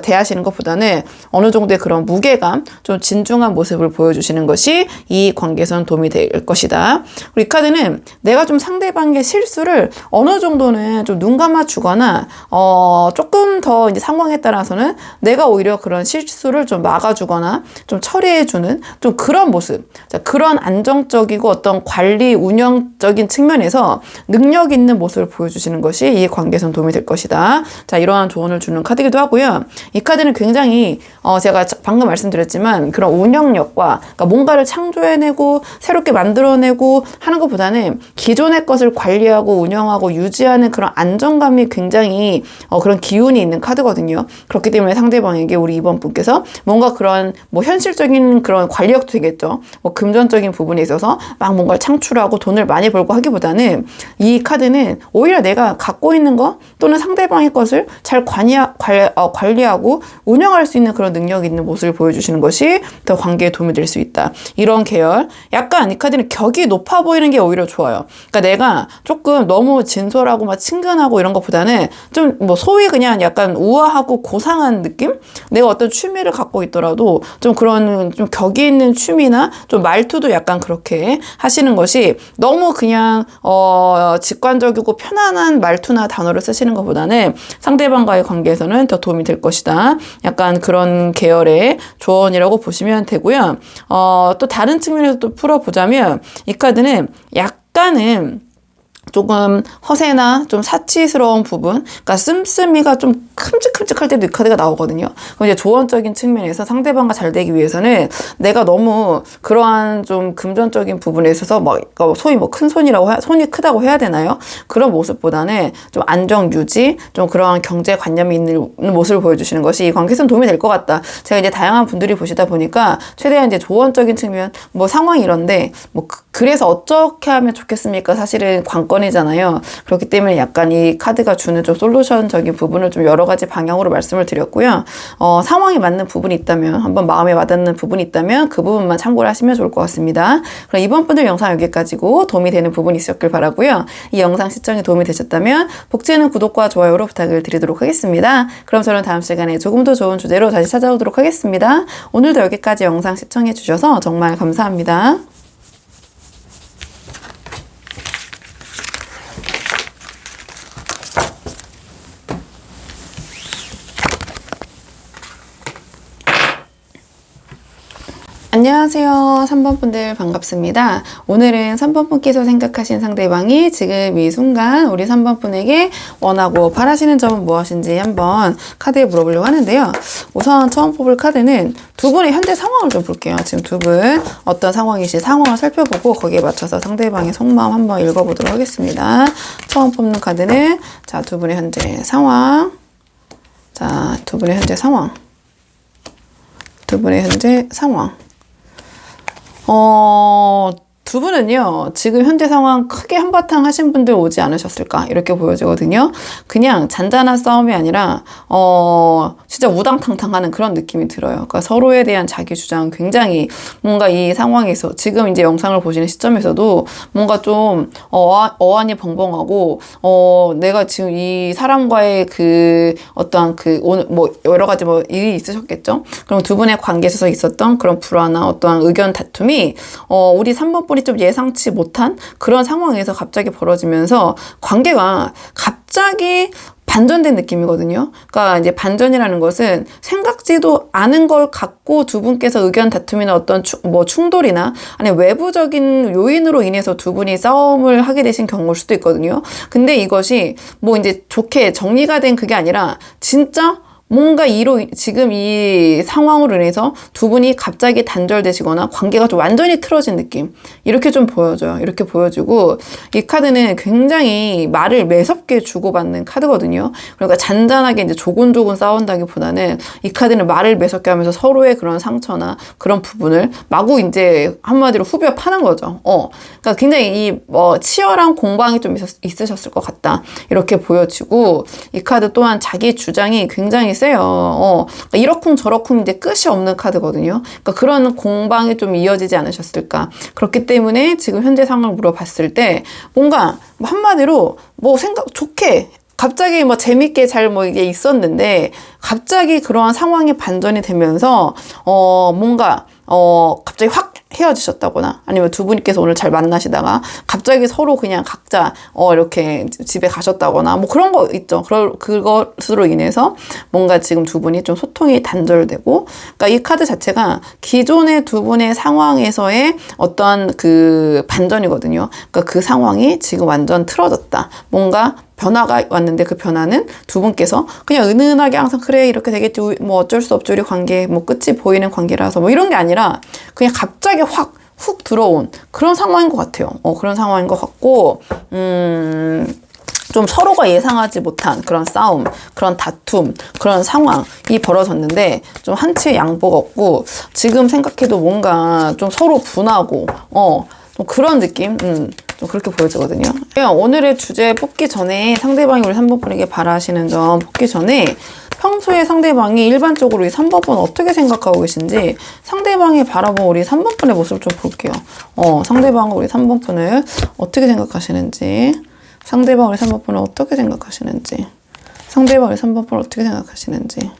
대하시는 것보다는 어느 정도의 그런 무게감, 좀 진중한 모습을 보여주시는 것이 이 관계에서는 도움이 될 것이다. 그리고 이 카드는 내가 좀 상대방의 실수를 어느 정도는 좀 눈 감아주거나 조금 더 이제 상황에 따라서는 내가 오히려 그런 실수를 좀 막아주거나 좀 처리해주는 좀 그런 모습. 자, 그런 안정적이고 어떤 관리 운영적인 측면에서 능력 있는 모습을 보여주시는 것이 이 관계에서는 도움이 될 것이다. 자, 이러한 조언을 주는 카드이기도 하고요. 이 카드는 굉장히 제가 방금 말씀드렸지만 그런 운영력과, 그러니까 뭔가를 창조해내고 새롭게 만들어내고 하는 것보다는 기존의 것을 관리하고 운영하고 유지하는 그런 안정감이 굉장히 그런 기운이 있는 카드거든요. 그렇기 때문에 상대방에게 우리 이번 분께서 뭔가 그런 뭐 현실적인 그런 관리력도 되겠죠. 뭐 금전적인 부분에 있어서 막 뭔가를 창출하고 돈을 많이 벌고 하기보다는 이 카드는 오히려 내가 갖고 있는 것 또는 상대방의 것을 잘 관리하고 운영할 수 있는 그런 능력 있는 모습을 보여주시는 것이 더 관계에 도움이 될 수 있다. 이런 계열. 약간 이 카드는 격이 높아 보이는 게 오히려 좋아요. 그러니까 내가 조금 너무 진솔하고 막 친근하고 이런 것보다는 좀 뭐 소위 그냥 약간 우아하고 고상한 느낌? 내가 어떤 취미를 갖고 있더라도 좀 그런 좀 격이 있는 취미나 좀 말투도 약간 그렇게 하시는 것이 너무 그냥 직관적이고 편안한 말투나 단어를 쓰시는 것보다는 상대방과의 관계에서는 더 도움이 될 것이다. 약간 그런 계열의 조언이라고 보시면 되고요. 또 다른 측면에서 또 풀어보자면 이 카드는 약간은 조금 허세나 좀 사치스러운 부분, 그러니까 씀씀이가 좀 큼직큼직할 때도 이 카드가 나오거든요. 그럼 이제 조언적인 측면에서 상대방과 잘 되기 위해서는 내가 너무 그러한 좀 금전적인 부분에 있어서 막 소위 뭐 큰 손이라고 손이 크다고 해야 되나요? 그런 모습보다는 좀 안정 유지, 좀 그러한 경제관념이 있는 모습을 보여주시는 것이 이 관계에서는 도움이 될 것 같다. 제가 이제 다양한 분들이 보시다 보니까 최대한 이제 조언적인 측면, 뭐 상황이 이런데 뭐 그래서 어떻게 하면 좋겠습니까? 사실은 관건이잖아요. 그렇기 때문에 약간 이 카드가 주는 좀 솔루션적인 부분을 좀 여러 가지 방향으로 말씀을 드렸고요. 상황이 맞는 부분이 있다면, 한번 마음에 와닿는 부분이 있다면 그 부분만 참고를 하시면 좋을 것 같습니다. 그럼 이번 분들 영상 여기까지고 도움이 되는 부분이 있었길 바라고요. 이 영상 시청에 도움이 되셨다면 복지는 구독과 좋아요로 부탁을 드리도록 하겠습니다. 그럼 저는 다음 시간에 조금 더 좋은 주제로 다시 찾아오도록 하겠습니다. 오늘도 여기까지 영상 시청해 주셔서 정말 감사합니다. 안녕하세요. 3번 분들 반갑습니다. 오늘은 3번 분께서 생각하신 상대방이 지금 이 순간 우리 3번 분에게 원하고 바라시는 점은 무엇인지 한번 카드에 물어보려고 하는데요. 우선 처음 뽑을 카드는 두 분의 현재 상황을 좀 볼게요. 지금 두 분 어떤 상황이신지 상황을 살펴보고 거기에 맞춰서 상대방의 속마음 한번 읽어보도록 하겠습니다. 처음 뽑는 카드는 자, 두 분의 현재 상황. 자, 두 분의 현재 상황. 두 분의 현재 상황. 두 분은요, 지금 현재 상황 크게 한바탕 하신 분들 오지 않으셨을까? 이렇게 보여지거든요. 그냥 잔잔한 싸움이 아니라, 진짜 우당탕탕하는 그런 느낌이 들어요. 그러니까 서로에 대한 자기 주장 굉장히 뭔가 이 상황에서, 지금 이제 영상을 보시는 시점에서도 뭔가 좀, 어안이 벙벙하고, 내가 지금 이 사람과의 그 어떠한 오늘 뭐 여러 가지 뭐 일이 있으셨겠죠? 그럼 두 분의 관계에 있어서 있었던 그런 불화나 어떠한 의견 다툼이, 우리 3번 분이 좀 예상치 못한 그런 상황에서 갑자기 벌어지면서 관계가 갑자기 반전된 느낌이거든요. 그러니까 이제 반전이라는 것은 생각지도 않은 걸 갖고 두 분께서 의견 다툼이나 어떤 충돌이나 아니 외부적인 요인으로 인해서 두 분이 싸움을 하게 되신 경우일 수도 있거든요. 근데 이것이 뭐 이제 좋게 정리가 된 그게 아니라 진짜 뭔가 지금 이 상황으로 인해서 두 분이 갑자기 단절되시거나 관계가 좀 완전히 틀어진 느낌. 이렇게 좀 보여져요. 이렇게 보여지고, 이 카드는 굉장히 말을 매섭게 주고받는 카드거든요. 그러니까 잔잔하게 이제 조곤조곤 싸운다기보다는 이 카드는 말을 매섭게 하면서 서로의 그런 상처나 그런 부분을 마구 이제 한마디로 후벼 파는 거죠. 그러니까 굉장히 치열한 공방이 좀 있으셨을 것 같다. 이렇게 보여지고, 이 카드 또한 자기 주장이 굉장히 세요. 그러니까 이러쿵 저러쿵 이제 끝이 없는 카드거든요. 그러니까 그런 공방이 좀 이어지지 않으셨을까. 그렇기 때문에 지금 현재 상황을 물어봤을 때 뭔가 한마디로 좋게 갑자기 재밌게 잘 이게 있었는데 갑자기 그러한 상황이 반전이 되면서 뭔가 갑자기 확 헤어지셨다거나 아니면 두 분께서 오늘 잘 만나시다가 갑자기 서로 그냥 각자 이렇게 집에 가셨다거나 그런 거 있죠. 그것으로 인해서 뭔가 지금 두 분이 좀 소통이 단절되고, 그러니까 이 카드 자체가 기존의 두 분의 상황에서의 어떤 그 반전이거든요. 그러니까 그 상황이 지금 완전 틀어졌다. 뭔가 변화가 왔는데 그 변화는 두 분께서 그냥 은은하게 항상 그래 이렇게 되겠지 어쩔 수 없죠 우리 관계 끝이 보이는 관계라서 이런 게 아니라 그냥 갑자기 확 훅 들어온 그런 상황인 것 같아요. 그런 상황인 것 같고 좀 서로가 예상하지 못한 그런 싸움, 그런 다툼, 그런 상황이 벌어졌는데 좀 한치의 양보가 없고 지금 생각해도 뭔가 좀 서로 분하고 좀 그런 느낌? 좀 그렇게 보여지거든요. 오늘의 주제 뽑기 전에 상대방이 우리 3번 분에게 바라시는 점 뽑기 전에 평소에 상대방이 일반적으로 이 3번 분 어떻게 생각하고 계신지 상대방이 바라본 우리 3번 분의 모습을 좀 볼게요. 상대방은 우리 3번 분을 어떻게 생각하시는지, 상대방 우리 3번 분을 어떻게 생각하시는지, 상대방 우리 3번 분을 어떻게 생각하시는지.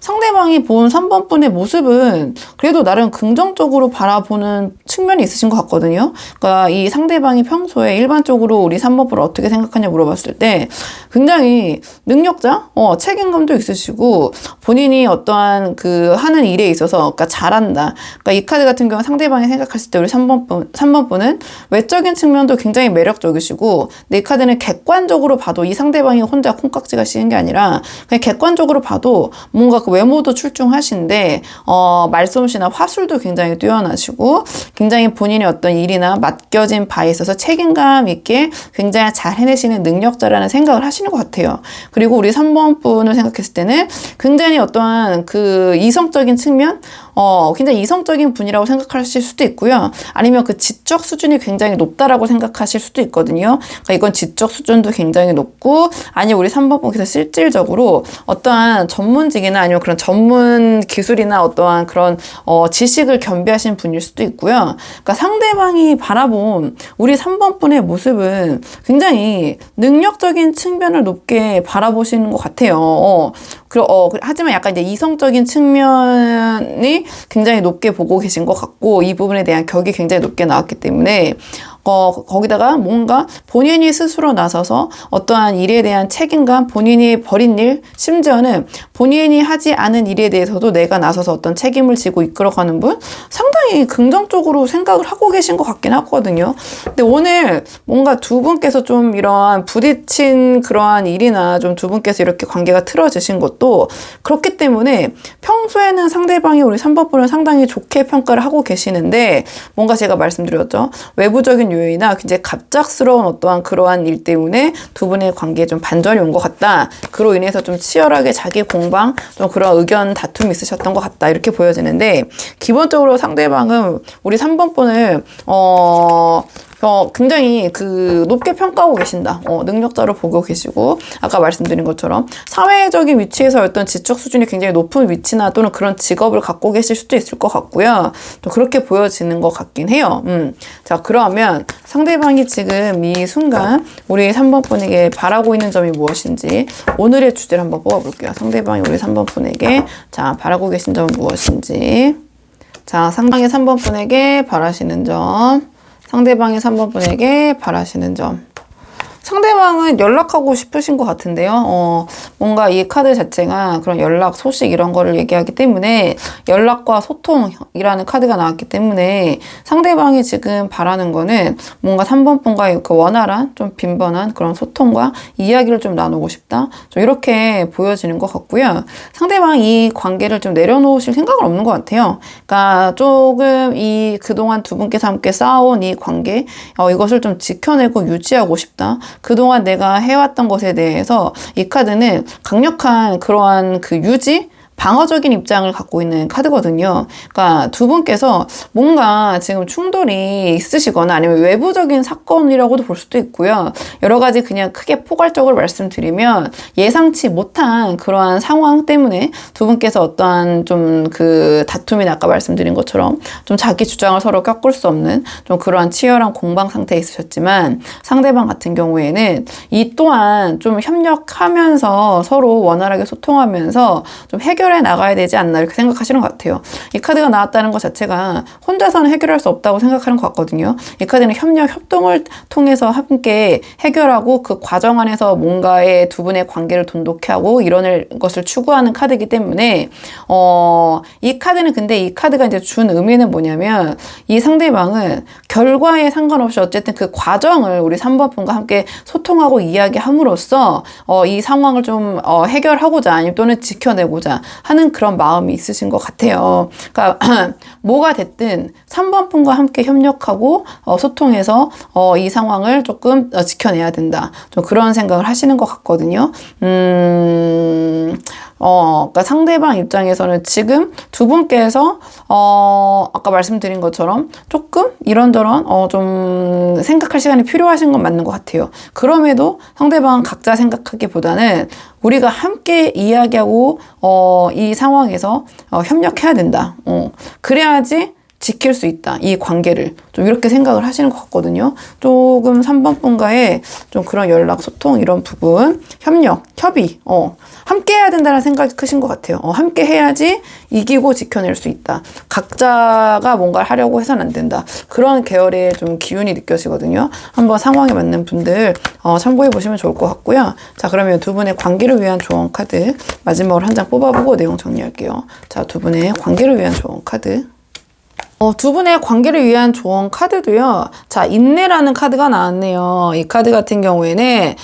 상대방이 본 3번 분의 모습은 그래도 나름 긍정적으로 바라보는 측면이 있으신 것 같거든요. 그러니까 이 상대방이 평소에 일반적으로 우리 3번 분을 어떻게 생각하냐 물어봤을 때 굉장히 능력자, 책임감도 있으시고 본인이 어떠한 그 하는 일에 있어서 그러니까 잘한다. 그러니까 이 카드 같은 경우는 상대방이 생각했을 때 우리 3번 분은 외적인 측면도 굉장히 매력적이시고, 근데 이 카드는 객관적으로 봐도 이 상대방이 혼자 콩깍지가 씌인 게 아니라 그냥 객관적으로 봐도 뭔가 그 외모도 출중하신데 말솜씨나 화술도 굉장히 뛰어나시고 굉장히 본인의 어떤 일이나 맡겨진 바에 있어서 책임감 있게 굉장히 잘 해내시는 능력자라는 생각을 하시는 것 같아요. 그리고 우리 3번 분을 생각했을 때는 굉장히 어떠한 그 이성적인 측면, 굉장히 이성적인 분이라고 생각하실 수도 있고요. 아니면 그 지적 수준이 굉장히 높다라고 생각하실 수도 있거든요. 그러니까 이건 지적 수준도 굉장히 높고, 아니면 우리 3번 분께서 실질적으로 어떠한 전문직이나 아니면 그런 전문 기술이나 어떠한 그런 지식을 겸비하신 분일 수도 있고요. 그러니까 상대방이 바라본 우리 3번 분의 모습은 굉장히 능력적인 측면을 높게 바라보시는 것 같아요. 하지만 약간 이제 이성적인 측면이 굉장히 높게 보고 계신 것 같고, 이 부분에 대한 격이 굉장히 높게 나왔기 때문에 거기다가 뭔가 본인이 스스로 나서서 어떠한 일에 대한 책임감, 본인이 벌인 일, 심지어는 본인이 하지 않은 일에 대해서도 내가 나서서 어떤 책임을 지고 이끌어가는 분, 상당히 긍정적으로 생각을 하고 계신 것 같긴 하거든요. 근데 오늘 뭔가 두 분께서 좀 이러한 부딪힌 그러한 일이나 좀 두 분께서 이렇게 관계가 틀어지신 것도 그렇기 때문에 평소에는 상대방이 우리 3번 분을 상당히 좋게 평가를 하고 계시는데, 뭔가 제가 말씀드렸죠. 외부적인 요인이나 굉장히 갑작스러운 어떠한 그러한 일 때문에 두 분의 관계에 좀 반전이 온 것 같다. 그로 인해서 좀 치열하게 자기 공방, 좀 그런 의견 다툼이 있으셨던 것 같다. 이렇게 보여지는데, 기본적으로 상대방은 우리 3번 분을 굉장히 높게 평가하고 계신다. 능력자로 보고 계시고, 아까 말씀드린 것처럼 사회적인 위치에서 어떤 지적 수준이 굉장히 높은 위치나 또는 그런 직업을 갖고 계실 수도 있을 것 같고요. 또 그렇게 보여지는 것 같긴 해요. 자, 그러면 상대방이 지금 이 순간 우리 3번 분에게 바라고 있는 점이 무엇인지 오늘의 주제를 한번 뽑아볼게요. 상대방이 우리 3번 분에게 바라고 계신 점은 무엇인지. 자, 상대방이 3번 분에게 바라시는 점. 상대방이 3번 분에게 바라시는 점. 상대방은 연락하고 싶으신 것 같은데요. 뭔가 이 카드 자체가 그런 연락, 소식 이런 거를 얘기하기 때문에 연락과 소통이라는 카드가 나왔기 때문에 상대방이 지금 바라는 거는 뭔가 3번 분과의 그 원활한 좀 빈번한 그런 소통과 이야기를 좀 나누고 싶다. 좀 이렇게 보여지는 것 같고요. 상대방이 이 관계를 좀 내려놓으실 생각은 없는 것 같아요. 그러니까 조금 이 그동안 두 분께서 함께 쌓아온 이 관계, 이것을 좀 지켜내고 유지하고 싶다. 그동안 내가 해왔던 것에 대해서 이 카드는 강력한 그러한 그 유지? 방어적인 입장을 갖고 있는 카드거든요. 그러니까 두 분께서 뭔가 지금 충돌이 있으시거나 아니면 외부적인 사건이라고도 볼 수도 있고요. 여러 가지 그냥 크게 포괄적으로 말씀드리면 예상치 못한 그러한 상황 때문에 두 분께서 어떠한 좀 그 다툼이나 아까 말씀드린 것처럼 좀 자기 주장을 서로 꺾을 수 없는 좀 그러한 치열한 공방 상태에 있으셨지만 상대방 같은 경우에는 이 또한 좀 협력하면서 서로 원활하게 소통하면서 좀 해결해 나가야 되지 않나 이렇게 생각하시는 것 같아요. 이 카드가 나왔다는 것 자체가 혼자서는 해결할 수 없다고 생각하는 것 같거든요. 이 카드는 협력, 협동을 통해서 함께 해결하고 그 과정 안에서 뭔가의 두 분의 관계를 돈독히 하고 이뤄낼 것을 추구하는 카드이기 때문에 이 카드는 근데 이 카드가 이제 준 의미는 뭐냐면 이 상대방은 결과에 상관없이 어쨌든 그 과정을 우리 3번 분과 함께 소통하고 이야기함으로써 이 상황을 좀 해결하고자 아니면 또는 지켜내고자 하는 그런 마음이 있으신 것 같아요. 그러니까 뭐가 됐든 3번 분과 함께 협력하고 소통해서 이 상황을 조금 지켜내야 된다. 좀 그런 생각을 하시는 것 같거든요. 그러니까 상대방 입장에서는 지금 두 분께서 아까 말씀드린 것처럼 조금 이런저런 좀 생각할 시간이 필요하신 건 맞는 것 같아요. 그럼에도 상대방 각자 생각하기보다는 우리가 함께 이야기하고 이 상황에서 협력해야 된다. 그래야지 지킬 수 있다. 이 관계를. 좀 이렇게 생각을 하시는 것 같거든요. 조금 3번 분과의 좀 그런 연락, 소통 이런 부분, 협력, 협의, 함께 해야 된다는 생각이 크신 것 같아요. 함께 해야지 이기고 지켜낼 수 있다. 각자가 뭔가를 하려고 해서는 안 된다. 그런 계열의 좀 기운이 느껴지거든요. 한번 상황에 맞는 분들 참고해 보시면 좋을 것 같고요. 자, 그러면 두 분의 관계를 위한 조언 카드 마지막으로 한 장 뽑아보고 내용 정리할게요. 자, 두 분의 관계를 위한 조언 카드. 두 분의 관계를 위한 조언 카드도요. 자, 인내라는 카드가 나왔네요. 이 카드 같은 경우에는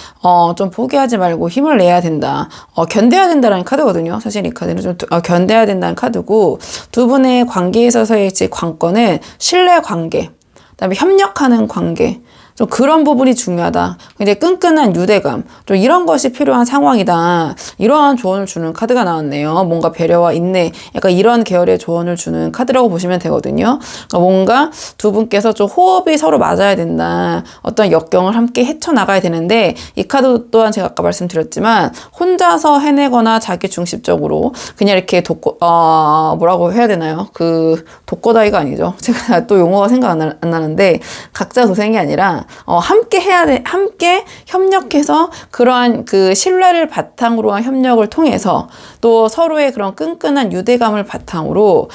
좀 포기하지 말고 힘을 내야 된다. 견뎌야 된다라는 카드거든요. 사실 이 카드는 좀 견뎌야 된다는 카드고 두 분의 관계에 있어서의 관건은 신뢰 관계, 그다음에 협력하는 관계. 좀 그런 부분이 중요하다. 굉장히 끈끈한 유대감. 좀 이런 것이 필요한 상황이다. 이러한 조언을 주는 카드가 나왔네요. 뭔가 배려와 인내. 약간 이런 계열의 조언을 주는 카드라고 보시면 되거든요. 그러니까 뭔가 두 분께서 좀 호흡이 서로 맞아야 된다. 어떤 역경을 함께 헤쳐나가야 되는데 이 카드 또한 제가 아까 말씀드렸지만 혼자서 해내거나 자기 중심적으로 그냥 이렇게 뭐라고 해야 되나요? 그 독거다이가 아니죠. 제가 또 용어가 생각 안 나는데 각자 도생이 아니라 함께 해야 돼. 함께 협력해서 그러한 그 신뢰를 바탕으로 한 협력을 통해서 또 서로의 그런 끈끈한 유대감을 바탕으로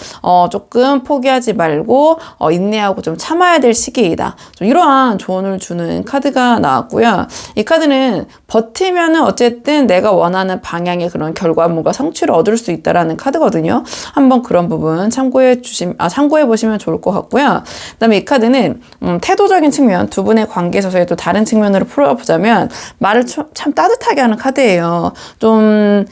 조금 포기하지 말고 인내하고 좀 참아야 될 시기이다. 좀 이러한 조언을 주는 카드가 나왔고요. 이 카드는 버티면은 어쨌든 내가 원하는 방향의 그런 결과물과 성취를 얻을 수 있다라는 카드거든요. 한번 그런 부분 참고해 보시면 좋을 것 같고요. 그다음에 이 카드는 태도적인 측면, 두 분의 관계에 있어서의 또 다른 측면으로 풀어보자면 말을 참 따뜻하게 하는 카드예요. 좀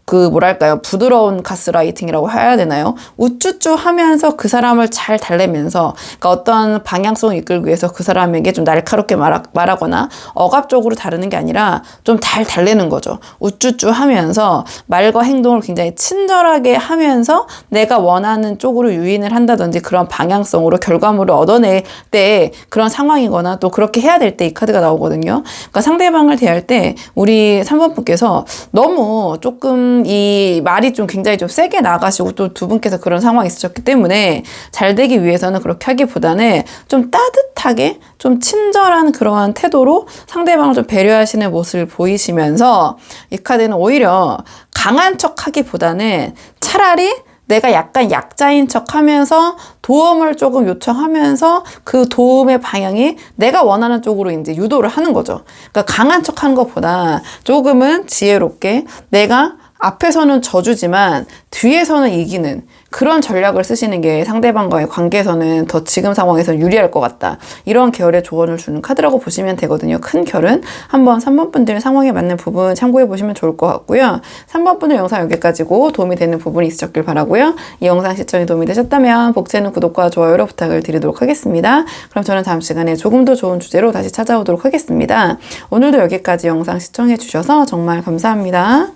뭐랄까요, 부드러운 가스라이팅이라고 해야 되나요? 우쭈쭈 하면서 그 사람을 잘 달래면서, 그러니까 어떤 방향성을 이끌기 위해서 그 사람에게 좀 날카롭게 말하거나 억압적으로 다루는 게 아니라 좀 잘 달래는 거죠. 우쭈쭈 하면서 말과 행동을 굉장히 친절하게 하면서 내가 원하는 쪽으로 유인을 한다든지 그런 방향성으로 결과물을 얻어낼 때 그런 상황이거나 또 그렇게 해야 될 때 이 카드가 나오거든요. 그러니까 상대방을 대할 때 우리 3번 분께서 너무 조금 이 말이 좀 굉장히 좀 세게 나가시고 또 두 분께서 그런 상황이 있으셨기 때문에 잘 되기 위해서는 그렇게 하기보다는 좀 따뜻하게 좀 친절한 그러한 태도로 상대방을 좀 배려하시는 모습을 보이시면서 이 카드는 오히려 강한 척 하기보다는 차라리 내가 약간 약자인 척 하면서 도움을 조금 요청하면서 그 도움의 방향이 내가 원하는 쪽으로 이제 유도를 하는 거죠. 그러니까 강한 척 하는 것보다 조금은 지혜롭게 내가 앞에서는 져주지만 뒤에서는 이기는 그런 전략을 쓰시는 게 상대방과의 관계에서는 더 지금 상황에서 유리할 것 같다. 이런 계열의 조언을 주는 카드라고 보시면 되거든요. 큰 결은 한번 3번 분들 상황에 맞는 부분 참고해 보시면 좋을 것 같고요. 3번 분들 영상 여기까지고 도움이 되는 부분이 있으셨길 바라고요. 이 영상 시청이 도움이 되셨다면 복채는 구독과 좋아요로 부탁을 드리도록 하겠습니다. 그럼 저는 다음 시간에 조금 더 좋은 주제로 다시 찾아오도록 하겠습니다. 오늘도 여기까지 영상 시청해 주셔서 정말 감사합니다.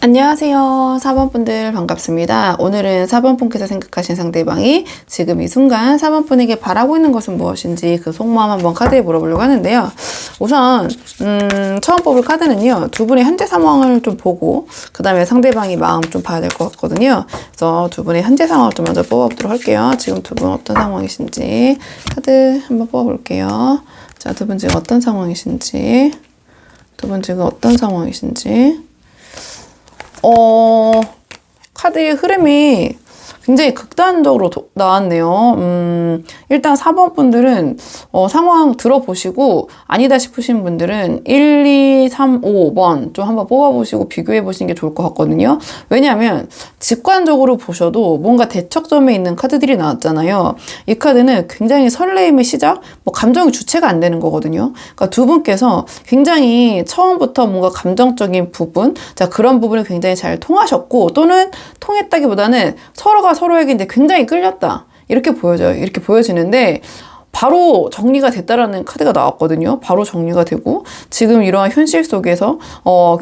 안녕하세요. 4번 분들 반갑습니다. 오늘은 4번 분께서 생각하신 상대방이 지금 이 순간 4번 분에게 바라고 있는 것은 무엇인지 그 속마음 한번 카드에 물어보려고 하는데요. 우선 처음 뽑을 카드는요. 두 분의 현재 상황을 좀 보고 그 다음에 상대방이 마음 좀 봐야 될 것 같거든요. 그래서 두 분의 현재 상황을 좀 먼저 뽑아보도록 할게요. 지금 두 분 어떤 상황이신지 카드 한번 뽑아볼게요. 자, 두 분 지금 어떤 상황이신지 카드의 흐름이 굉장히 극단적으로 나왔네요. 일단 4번 분들은 상황 들어보시고 아니다 싶으신 분들은 1, 2, 3, 5번 좀 한번 뽑아보시고 비교해 보시는 게 좋을 것 같거든요. 왜냐하면 직관적으로 보셔도 뭔가 대척점에 있는 카드들이 나왔잖아요. 이 카드는 굉장히 설레임의 시작, 뭐 감정의 주체가 안 되는 거거든요. 그러니까 두 분께서 굉장히 처음부터 뭔가 감정적인 부분, 자 그런 부분을 굉장히 잘 통하셨고 또는 통했다기보다는 서로가 서로에게 이제 굉장히 끌렸다. 이렇게 보여져요. 이렇게 보여지는데 바로 정리가 됐다라는 카드가 나왔거든요. 바로 정리가 되고 지금 이러한 현실 속에서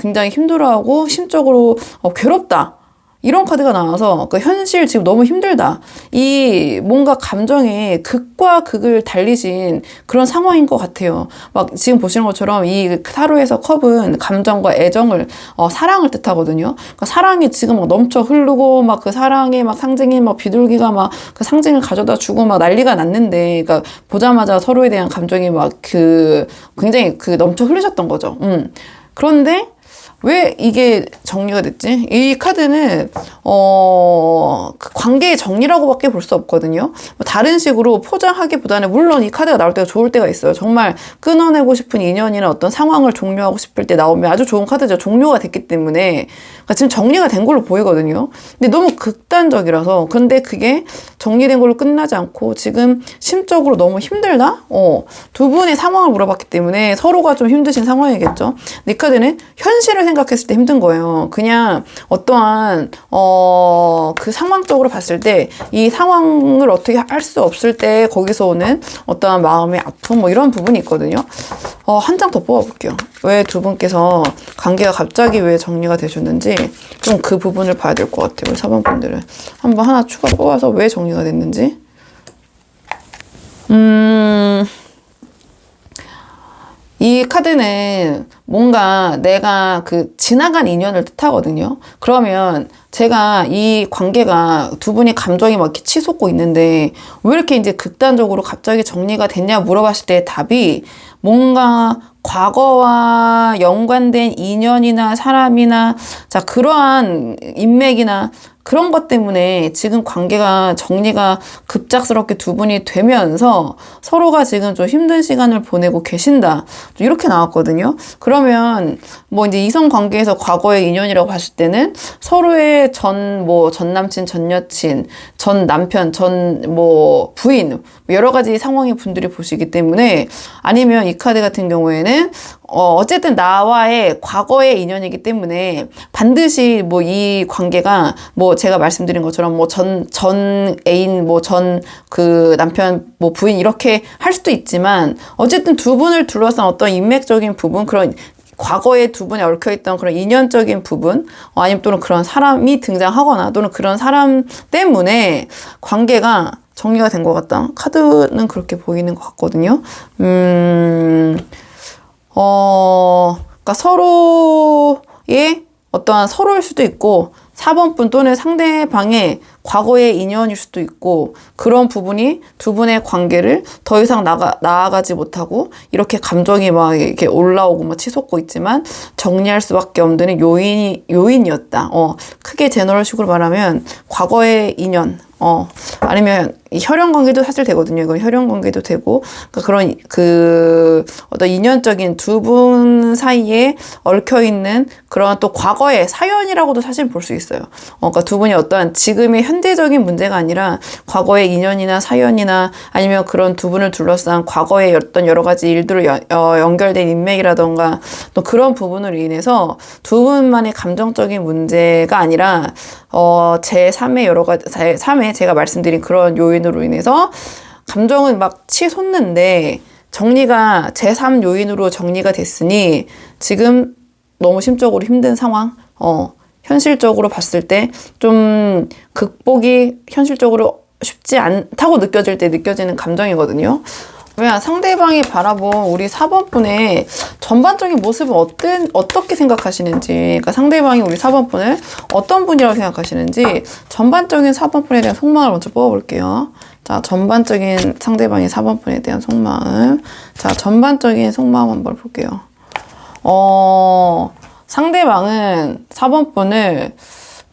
굉장히 힘들어하고 심적으로 괴롭다. 이런 카드가 나와서 그 현실 지금 너무 힘들다. 이 뭔가 감정의 극과 극을 달리신 그런 상황인 것 같아요. 막 지금 보시는 것처럼 이 타로에서 컵은 감정과 애정을 사랑을 뜻하거든요. 그러니까 사랑이 지금 막 넘쳐 흐르고 막 그 사랑의 막 상징이 막 비둘기가 막 그 상징을 가져다 주고 막 난리가 났는데, 그러니까 보자마자 서로에 대한 감정이 막 그 굉장히 그 넘쳐 흐르셨던 거죠. 그런데 왜 이게 정리가 됐지? 이 카드는 그 관계의 정리라고밖에 볼 수 없거든요. 다른 식으로 포장하기보다는 물론 이 카드가 나올 때가 좋을 때가 있어요. 정말 끊어내고 싶은 인연이나 어떤 상황을 종료하고 싶을 때 나오면 아주 좋은 카드죠. 종료가 됐기 때문에. 그러니까 지금 정리가 된 걸로 보이거든요. 근데 너무 극단적이라서. 근데 그게 정리된 걸로 끝나지 않고 지금 심적으로 너무 힘들다? 두 분의 상황을 물어봤기 때문에 서로가 좀 힘드신 상황이겠죠. 이 카드는 현실을 생각했을 때 힘든 거예요. 그냥 어떠한 그 상황적으로 봤을 때 이 상황을 어떻게 할 수 없을 때 거기서 오는 어떠한 마음의 아픔 뭐 이런 부분이 있거든요. 한 장 더 뽑아볼게요. 왜 두 분께서 관계가 갑자기 왜 정리가 되셨는지 좀 그 부분을 봐야 될 것 같아요. 우리 4번 분들은 한번 하나 추가 뽑아서 왜 정리가 됐는지. 이 카드는 뭔가 내가 그 지나간 인연을 뜻하거든요. 그러면 제가 이 관계가 두 분이 감정이 막 이렇게 치솟고 있는데 왜 이렇게 이제 극단적으로 갑자기 정리가 됐냐 물어봤을 때 답이 뭔가 과거와 연관된 인연이나 사람이나 자 그러한 인맥이나 그런 것 때문에 지금 관계가 정리가 급작스럽게 두 분이 되면서 서로가 지금 좀 힘든 시간을 보내고 계신다. 이렇게 나왔거든요. 그러면 뭐 이제 이성 관계에서 과거의 인연이라고 봤을 때는 서로의 전 남친, 전 여친, 전 남편, 전 부인 여러 가지 상황의 분들이 보시기 때문에 아니면 이 카드 같은 경우에는 어쨌든 나와의 과거의 인연이기 때문에 반드시 이 관계가 제가 말씀드린 것처럼 전 애인 전 그 남편 부인 이렇게 할 수도 있지만 어쨌든 두 분을 둘러싼 어떤 인맥적인 부분 그런 과거에 두 분이 얽혀있던 그런 인연적인 부분 아니면 또는 그런 사람이 등장하거나 또는 그런 사람 때문에 관계가 정리가 된 것 같다. 카드는 그렇게 보이는 것 같거든요. 그러니까 서로의 어떠한 서로일 수도 있고 4번 분 또는 상대방의 과거의 인연일 수도 있고, 그런 부분이 두 분의 관계를 더 이상 나아가지 못하고 이렇게 감정이 막 이렇게 올라오고 막 치솟고 있지만 정리할 수밖에 없는 요인이었다. 크게 제너럴식으로 말하면 과거의 인연, 아니면 이 혈연 관계도 사실 되거든요. 이건 혈연 관계도 되고, 그러니까 그런 어떤 인연적인 두 분 사이에 얽혀 있는 그런 또 과거의 사연이라고도 사실 볼 수 있어요. 그러니까 두 분이 어떠한 지금의 현재적인 문제가 아니라 과거의 인연이나 사연이나 아니면 그런 두 분을 둘러싼 과거의 어떤 여러 가지 일들로 연결된 인맥이라던가 또 그런 부분으로 인해서 두 분만의 감정적인 문제가 아니라 제3의 여러 가지, 제3의 제가 말씀드린 그런 요인으로 인해서 감정은 막 치솟는데 정리가 제3 요인으로 정리가 됐으니 지금 너무 심적으로 힘든 상황, 현실적으로 봤을 때 좀 극복이 현실적으로 쉽지 않다고 느껴지는 감정이거든요. 왜냐, 상대방이 바라본 우리 4번 분의 전반적인 모습은 어떻게 생각하시는지, 그러니까 상대방이 우리 4번 분을 어떤 분이라고 생각하시는지 전반적인 4번 분에 대한 속마음을 먼저 뽑아볼게요. 자, 전반적인 상대방의 4번 분에 대한 속마음. 자, 전반적인 속마음 한번 볼게요. 상대방은 4번 분을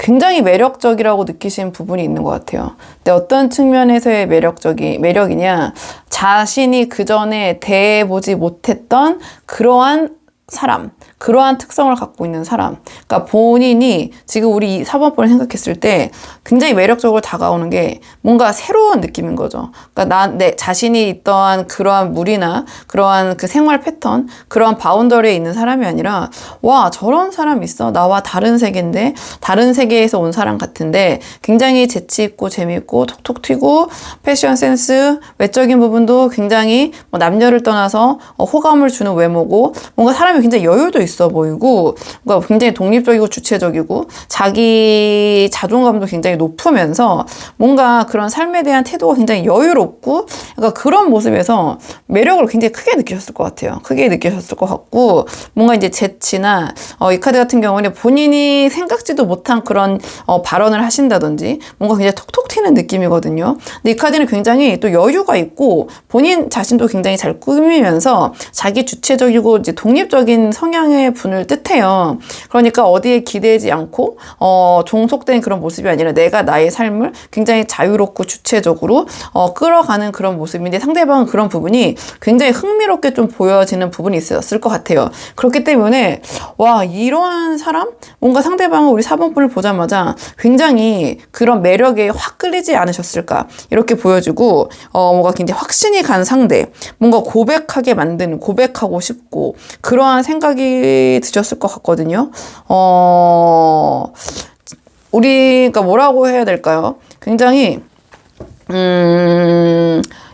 굉장히 매력적이라고 느끼신 부분이 있는 것 같아요. 근데 어떤 측면에서의 매력이냐, 자신이 그전에 대해보지 못했던 그러한 사람, 그러한 특성을 갖고 있는 사람. 그러니까 본인이 지금 우리 4번분을 생각했을 때 굉장히 매력적으로 다가오는 게 뭔가 새로운 느낌인 거죠. 그러니까 내 자신이 있던 그러한 무리나 그러한 그 생활 패턴, 그러한 바운더리에 있는 사람이 아니라, 와, 저런 사람 있어. 나와 다른 세계인데, 다른 세계에서 온 사람 같은데 굉장히 재치있고 재미있고 톡톡 튀고 패션 센스, 외적인 부분도 굉장히 남녀를 떠나서 호감을 주는 외모고, 뭔가 사람이 굉장히 여유도 있어 보이고, 뭔가 굉장히 독립적이고 주체적이고 자기 자존감도 굉장히 높으면서 뭔가 그런 삶에 대한 태도가 굉장히 여유롭고, 그러니까 그런 모습에서 매력을 굉장히 크게 느끼셨을 것 같아요. 크게 느끼셨을 것 같고, 뭔가 이제 재치나 이 카드 같은 경우는 본인이 생각지도 못한 그런 발언을 하신다든지 뭔가 굉장히 톡톡 튀는 느낌이거든요. 근데 이 카드는 굉장히 또 여유가 있고 본인 자신도 굉장히 잘 꾸미면서 자기 주체적이고 이제 독립적인 성향의 분을 뜻해요. 그러니까 어디에 기대지 않고 종속된 그런 모습이 아니라 내가 나의 삶을 굉장히 자유롭고 주체적으로 끌어가는 그런 모습인데, 상대방은 그런 부분이 굉장히 흥미롭게 좀 보여지는 부분이 있었을 것 같아요. 그렇기 때문에 와, 이러한 사람? 뭔가 상대방은 우리 4번분을 보자마자 굉장히 그런 매력에 확 끌리지 않으셨을까, 이렇게 보여지고, 뭔가 굉장히 확신이 간 상대, 뭔가 고백하게 만드는, 고백하고 싶고 그러한 생각이 드셨을 것 같거든요. 우리가 뭐라고 해야 될까요? 굉장히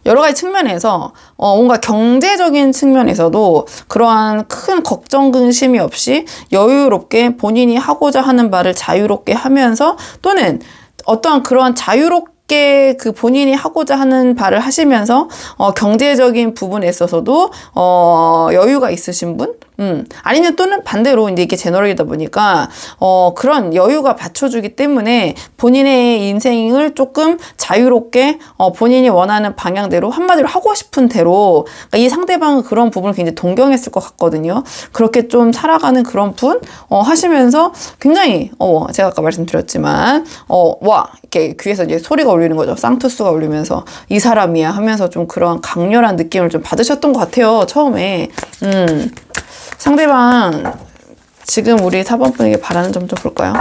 여러 가지 측면에서 뭔가 경제적인 측면에서도 그러한 큰 걱정 근심이 없이 여유롭게 본인이 하고자 하는 바를 자유롭게 하면서, 또는 어떠한 그러한 자유롭게 그 본인이 하고자 하는 바를 하시면서 경제적인 부분에 있어서도 여유가 있으신 분? 아니면 또는 반대로 이제 이게 제너럴이다 보니까 그런 여유가 받쳐주기 때문에 본인의 인생을 조금 자유롭게 본인이 원하는 방향대로, 한마디로 하고 싶은 대로, 그러니까 이 상대방은 그런 부분을 굉장히 동경했을 것 같거든요. 그렇게 좀 살아가는 그런 분 하시면서 굉장히 제가 아까 말씀드렸지만 와, 이렇게 귀에서 이제 소리가 울리는 거죠. 쌍투스가 울리면서 이 사람이야 하면서 좀 그런 강렬한 느낌을 좀 받으셨던 것 같아요, 처음에. 상대방 지금 우리 4번분에게 바라는 점 좀 볼까요?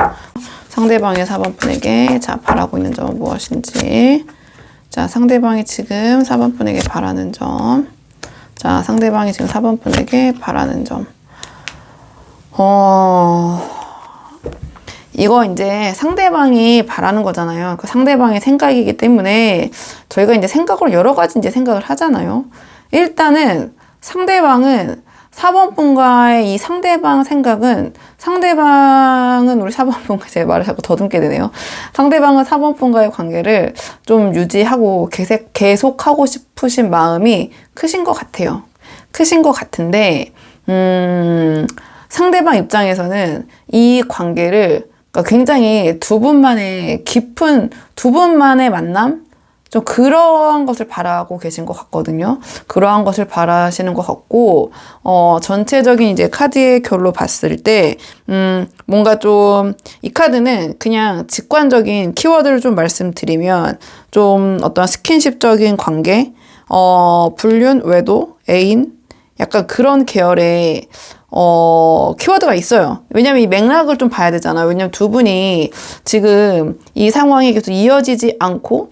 상대방의 4번분에게 자 바라고 있는 점은 무엇인지. 자, 상대방이 지금 4번분에게 바라는 점. 자, 상대방이 지금 4번분에게 바라는 점. 이거 이제 상대방이 바라는 거잖아요. 그 상대방의 생각이기 때문에 저희가 이제 생각으로 여러 가지 이제 생각을 하잖아요. 일단은 상대방은 4번분과의 이 상대방 생각은, 상대방은 우리 4번분과, 제 말을 자꾸 더듬게 되네요. 상대방은 4번분과의 관계를 좀 유지하고 계속하고 싶으신 마음이 크신 것 같아요. 크신 것 같은데, 상대방 입장에서는 이 관계를 그러니까 굉장히 두 분만의 깊은 두 분만의 만남? 좀 그러한 것을 바라고 계신 것 같거든요. 그러한 것을 바라시는 것 같고, 전체적인 이제 카드의 결로 봤을 때, 뭔가 좀, 이 카드는 그냥 직관적인 키워드를 좀 말씀드리면, 좀 어떤 스킨십적인 관계, 불륜, 외도, 애인, 약간 그런 계열의 키워드가 있어요. 왜냐면 이 맥락을 좀 봐야 되잖아요. 왜냐면 두 분이 지금 이 상황이 계속 이어지지 않고,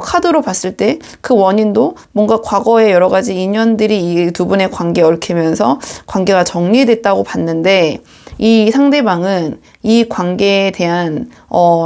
카드로 봤을 때 그 원인도 뭔가 과거의 여러 가지 인연들이 이 두 분의 관계에 얽히면서 관계가 정리됐다고 봤는데, 이 상대방은 이 관계에 대한,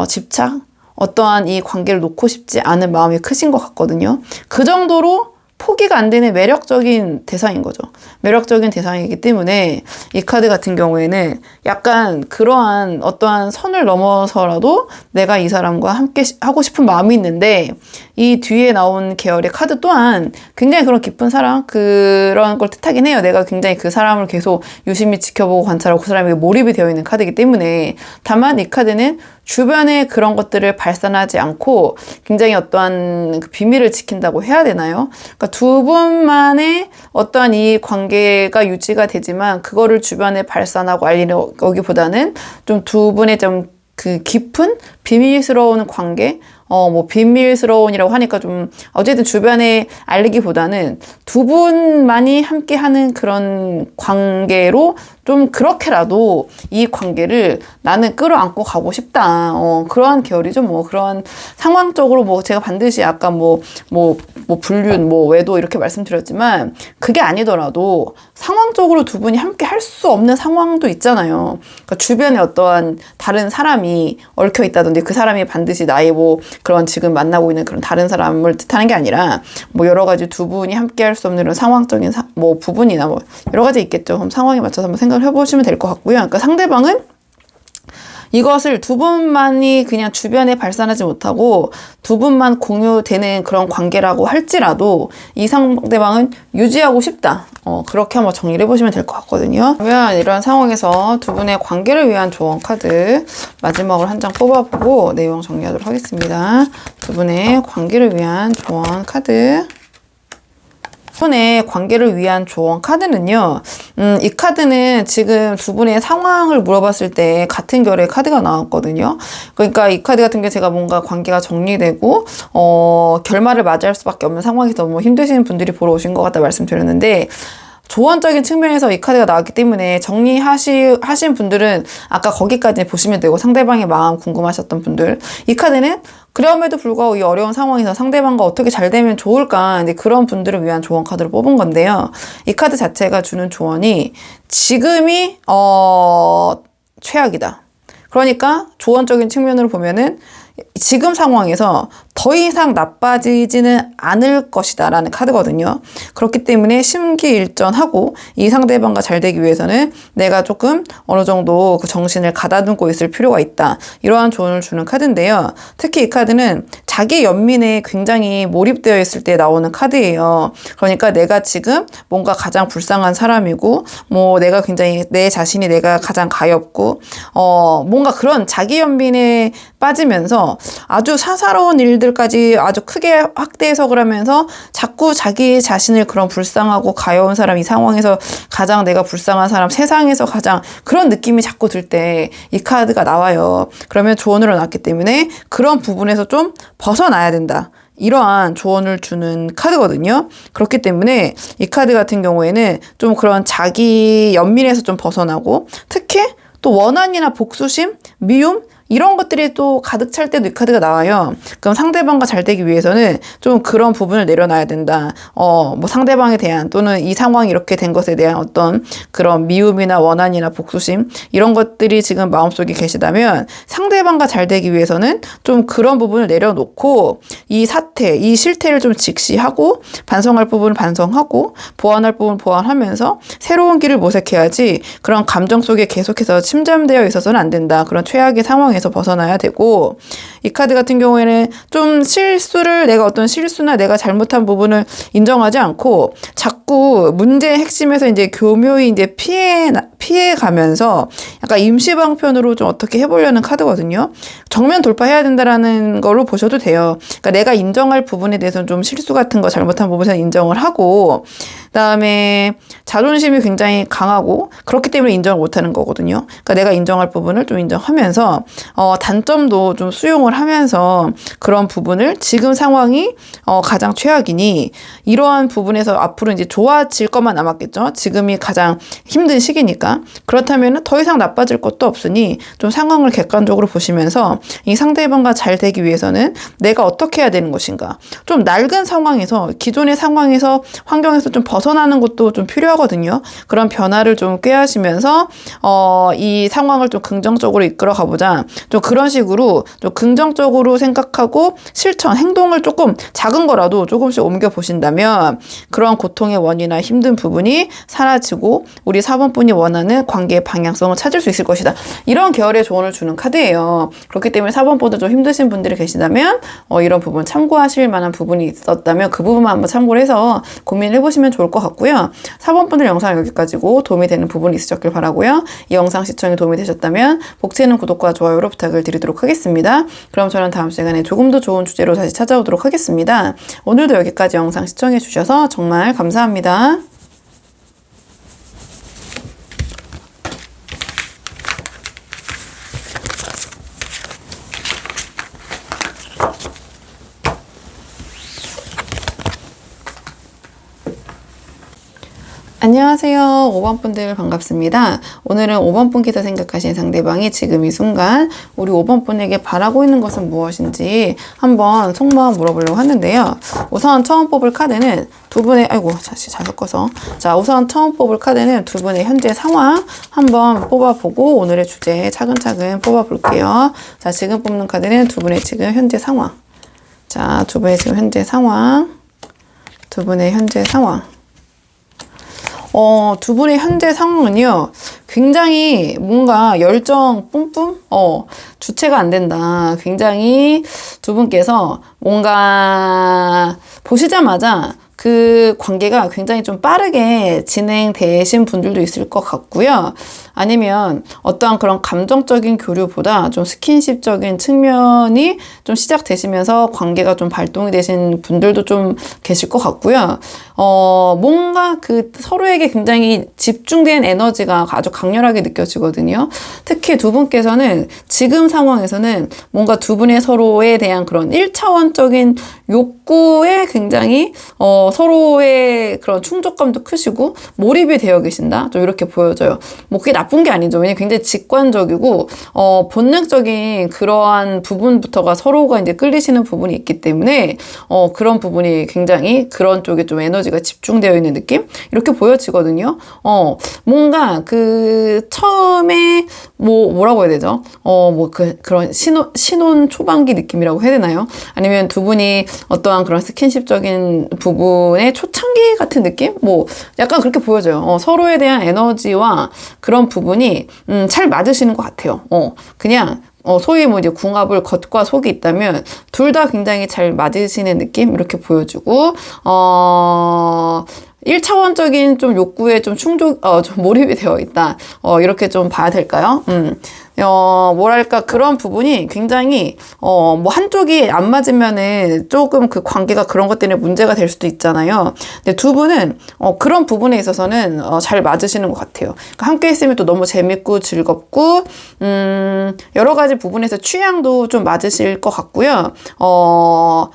집착? 어떠한 이 관계를 놓고 싶지 않은 마음이 크신 것 같거든요. 그 정도로 포기가 안 되는 매력적인 대상인 거죠. 매력적인 대상이기 때문에 이 카드 같은 경우에는 약간 그러한 어떠한 선을 넘어서라도 내가 이 사람과 함께 하고 싶은 마음이 있는데, 이 뒤에 나온 계열의 카드 또한 굉장히 그런 깊은 사랑, 그런 걸 뜻하긴 해요. 내가 굉장히 그 사람을 계속 유심히 지켜보고 관찰하고 그 사람에게 몰입이 되어 있는 카드이기 때문에. 다만 이 카드는 주변에 그런 것들을 발산하지 않고 굉장히 어떠한 그 비밀을 지킨다고 해야 되나요? 그러니까 두 분만의 어떠한 이 관계가 유지가 되지만 그거를 주변에 발산하고 알리는 거기보다는 좀 두 분의 좀 그 깊은 비밀스러운 관계, 뭐 비밀스러운이라고 하니까 좀 어쨌든 주변에 알리기보다는 두 분만이 함께 하는 그런 관계로 좀 그렇게라도 이 관계를 나는 끌어안고 가고 싶다. 그러한 계열이죠. 뭐 그런 상황적으로 뭐 제가 반드시 아까 뭐 불륜, 뭐 외도 이렇게 말씀드렸지만 그게 아니더라도 상황적으로 두 분이 함께 할 수 없는 상황도 있잖아요. 그러니까 주변에 어떠한 다른 사람이 얽혀 있다든지 그 사람이 반드시 나의 뭐 그런 지금 만나고 있는 그런 다른 사람을 뜻하는 게 아니라 뭐 여러 가지 두 분이 함께 할 수 없는 이런 상황적인 뭐 부분이나 뭐 여러 가지 있겠죠. 그럼 상황에 맞춰서 한번 생각을 해보시면 될 것 같고요. 그러니까 상대방은 이것을 두 분만이 그냥 주변에 발산하지 못하고 두 분만 공유되는 그런 관계라고 할지라도 이 상대방은 유지하고 싶다. 그렇게 한번 정리를 해보시면 될 것 같거든요. 그러면 이런 상황에서 두 분의 관계를 위한 조언 카드 마지막으로 한 장 뽑아보고 내용 정리하도록 하겠습니다. 두 분의 관계를 위한 조언 카드. 분의 관계를 위한 조언 카드는요, 이 카드는 지금 두 분의 상황을 물어봤을 때 같은 결의 카드가 나왔거든요. 그러니까 이 카드 같은 게 제가 뭔가 관계가 정리되고, 결말을 맞이할 수밖에 없는 상황이 너무 힘드신 분들이 보러 오신 것 같다 말씀드렸는데, 조언적인 측면에서 이 카드가 나왔기 때문에 하신 분들은 아까 거기까지 보시면 되고, 상대방의 마음 궁금하셨던 분들, 이 카드는 그럼에도 불구하고 이 어려운 상황에서 상대방과 어떻게 잘 되면 좋을까, 이제 그런 분들을 위한 조언 카드를 뽑은 건데요. 이 카드 자체가 주는 조언이 지금이 최악이다. 그러니까 조언적인 측면으로 보면은 지금 상황에서 더 이상 나빠지지는 않을 것이다 라는 카드거든요. 그렇기 때문에 심기일전하고 이 상대방과 잘 되기 위해서는 내가 조금 어느 정도 그 정신을 가다듬고 있을 필요가 있다. 이러한 조언을 주는 카드인데요. 특히 이 카드는 자기 연민에 굉장히 몰입되어 있을 때 나오는 카드예요. 그러니까 내가 지금 뭔가 가장 불쌍한 사람이고, 뭐 내가 굉장히 내 자신이 내가 가장 가엾고, 뭔가 그런 자기 연민에 빠지면서 아주 사사로운 일들까지 아주 크게 확대 해석을 하면서 자꾸 자기 자신을 그런 불쌍하고 가여운 사람, 이 상황에서 가장 내가 불쌍한 사람, 세상에서 가장 그런 느낌이 자꾸 들 때 이 카드가 나와요. 그러면 조언을 놨기 때문에 그런 부분에서 좀 벗어나야 된다. 이러한 조언을 주는 카드거든요. 그렇기 때문에 이 카드 같은 경우에는 좀 그런 자기 연민에서 좀 벗어나고, 특히 또 원한이나 복수심, 미움, 이런 것들이 또 가득 찰 때도 이 카드가 나와요. 그럼 상대방과 잘 되기 위해서는 좀 그런 부분을 내려놔야 된다. 뭐 상대방에 대한 또는 이 상황이 이렇게 된 것에 대한 어떤 그런 미움이나 원한이나 복수심, 이런 것들이 지금 마음속에 계시다면 상대방과 잘 되기 위해서는 좀 그런 부분을 내려놓고 이 사태, 이 실태를 좀 직시하고 반성할 부분을 반성하고 보완할 부분을 보완하면서 새로운 길을 모색해야지 그런 감정 속에 계속해서 침잠되어 있어서는 안 된다. 그런 최악의 상황에서 상황에서 벗어나야 되고, 이 카드 같은 경우에는 좀 내가 어떤 실수나 내가 잘못한 부분을 인정하지 않고 자꾸 문제의 핵심에서 이제 교묘히 이제 피해 가면서 약간 임시방편으로 좀 어떻게 해보려는 카드거든요. 정면 돌파해야 된다라는 걸로 보셔도 돼요. 그러니까 내가 인정할 부분에 대해서는 좀 실수 같은 거 잘못한 부분에서 인정을 하고, 그다음에 자존심이 굉장히 강하고 그렇기 때문에 인정을 못하는 거거든요. 그러니까 내가 인정할 부분을 좀 인정하면서 단점도 좀 수용을 하면서 그런 부분을 지금 상황이 가장 최악이니 이러한 부분에서 앞으로 이제 좋아질 것만 남았겠죠. 지금이 가장 힘든 시기니까. 그렇다면 더 이상 나빠질 것도 없으니 좀 상황을 객관적으로 보시면서 이 상대방과 잘 되기 위해서는 내가 어떻게 해야 되는 것인가. 좀 낡은 상황에서 기존의 상황에서 환경에서 좀 벗어나는 것도 좀 필요하거든요. 그런 변화를 좀 꾀하시면서 이 상황을 좀 긍정적으로 이끌어 가보자. 좀 그런 식으로 좀 긍정적으로 생각하고 실천, 행동을 조금 작은 거라도 조금씩 옮겨 보신다면 그런 고통의 원인이나 힘든 부분이 사라지고 우리 4번 분이 원하는 관계의 방향성을 찾을 수 있을 것이다. 이런 계열의 조언을 주는 카드예요. 그렇기 때문에 4번보다 좀 힘드신 분들이 계시다면 이런 부분 참고하실 만한 부분이 있었다면 그 부분만 한번 참고를 해서 고민을 해보시면 좋을 것 같고요. 4번 분들 영상 여기까지고 도움이 되는 부분이 있으셨길 바라고요. 이 영상 시청에 도움이 되셨다면 복채는 구독과 좋아요로 부탁을 드리도록 하겠습니다. 그럼 저는 다음 시간에 조금 더 좋은 주제로 다시 찾아오도록 하겠습니다. 오늘도 여기까지 영상 시청해 주셔서 정말 감사합니다. 안녕하세요. 5번 분들 반갑습니다. 오늘은 5번 분께서 생각하신 상대방이 지금 이 순간 우리 5번 분에게 바라고 있는 것은 무엇인지 한번 속마음 물어보려고 하는데요. 우선 처음 뽑을 카드는 두 분의, 다시 잘 섞어서. 자, 우선 처음 뽑을 카드는 두 분의 현재 상황 한번 뽑아보고 오늘의 주제 차근차근 뽑아볼게요. 자, 지금 뽑는 카드는 두 분의 지금 현재 상황. 자, 두 분의 지금 현재 상황. 두 분의 현재 상황. 두 분의 현재 상황은요, 굉장히 뭔가 열정 뿜뿜? 주체가 안 된다. 굉장히 두 분께서 뭔가 보시자마자 그 관계가 굉장히 좀 빠르게 진행되신 분들도 있을 것 같고요. 아니면 어떠한 그런 감정적인 교류보다 좀 스킨십적인 측면이 좀 시작되시면서 관계가 좀 발동이 되신 분들도 좀 계실 것 같고요. 뭔가 그 서로에게 굉장히 집중된 에너지가 아주 강렬하게 느껴지거든요. 특히 두 분께서는 지금 상황에서는 뭔가 두 분의 서로에 대한 그런 1차원적인 욕구에 굉장히 서로의 그런 충족감도 크시고 몰입이 되어 계신다. 좀 이렇게 보여져요. 뭐 그게 나쁜 게 아니죠. 왜냐면 굉장히 직관적이고 본능적인 그러한 부분부터가 서로가 이제 끌리시는 부분이 있기 때문에 그런 부분이 굉장히 그런 쪽에 좀 에너지가 집중되어 있는 느낌? 이렇게 보여지거든요. 뭔가 그 처음에 뭐라고 해야 되죠? 그런 신혼 초반기 느낌이라고 해야 되나요? 아니면 두 분이 어떠한 그런 스킨십적인 부분의 초창기 같은 느낌? 약간 그렇게 보여져요. 서로에 대한 에너지와 그런 부분이 잘 맞으시는 것 같아요. 그냥 소위 이제 궁합을 겉과 속이 있다면 둘 다 굉장히 잘 맞으시는 느낌 이렇게 보여주고 1차원적인 좀 욕구에 좀 좀 몰입이 되어 있다. 이렇게 좀 봐야 될까요? 뭐랄까, 그런 부분이 굉장히, 한쪽이 안 맞으면은 조금 그 관계가 그런 것 때문에 문제가 될 수도 있잖아요. 근데 두 분은, 그런 부분에 있어서는, 잘 맞으시는 것 같아요. 그러니까 함께 있으면 또 너무 재밌고 즐겁고, 여러 가지 부분에서 취향도 좀 맞으실 것 같고요.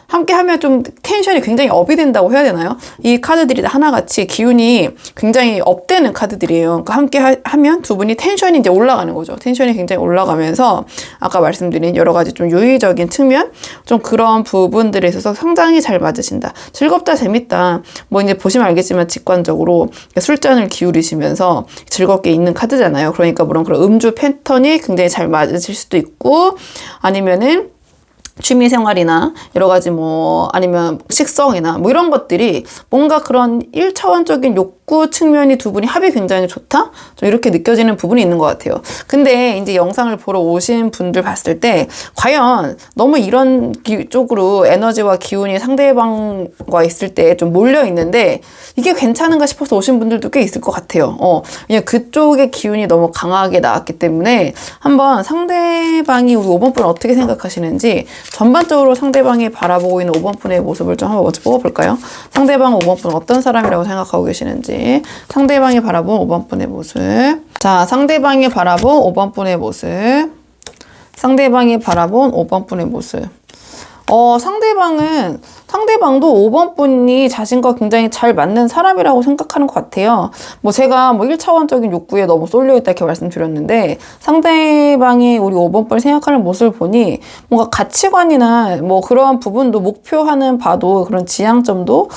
함께 하면 좀 텐션이 굉장히 업이 된다고 해야 되나요? 이 카드들이 다 하나같이 기운이 굉장히 업되는 카드들이에요. 그러니까 함께 하면 두 분이 텐션이 이제 올라가는 거죠. 텐션이 굉장히 올라가면서 아까 말씀드린 여러 가지 좀 유의적인 측면, 좀 그런 부분들에 있어서 상당히 잘 맞으신다. 즐겁다, 재밌다. 이제 보시면 알겠지만 직관적으로 술잔을 기울이시면서 즐겁게 있는 카드잖아요. 그러니까 물론 그런 음주 패턴이 굉장히 잘 맞으실 수도 있고, 아니면은 취미생활이나 여러 가지 뭐 아니면 식성이나 뭐 이런 것들이 뭔가 그런 1차원적인 욕구 측면이 두 분이 합이 굉장히 좋다? 좀 이렇게 느껴지는 부분이 있는 것 같아요. 근데 이제 영상을 보러 오신 분들 봤을 때 과연 너무 이런 쪽으로 에너지와 기운이 상대방과 있을 때 좀 몰려 있는데 이게 괜찮은가 싶어서 오신 분들도 꽤 있을 것 같아요. 그냥 그쪽의 기운이 너무 강하게 나왔기 때문에 한번 상대방이 우리 5번 분 어떻게 생각하시는지 전반적으로 상대방이 바라보고 있는 5번 분의 모습을 좀 한번 먼저 뽑아볼까요? 상대방 5번 분 어떤 사람이라고 생각하고 계시는지 상대방이 바라본 5번 분의 모습. 자, 상대방이 바라본 5번 분의 모습. 상대방이 바라본 5번 분의 모습. 상대방도 5번 분이 자신과 굉장히 잘 맞는 사람이라고 생각하는 것 같아요. 뭐 제가 뭐 1차원적인 욕구에 너무 쏠려있다 이렇게 말씀드렸는데 상대방이 우리 5번 분을 생각하는 모습을 보니 뭔가 가치관이나 뭐 그런 부분도 목표하는 바도 그런 지향점도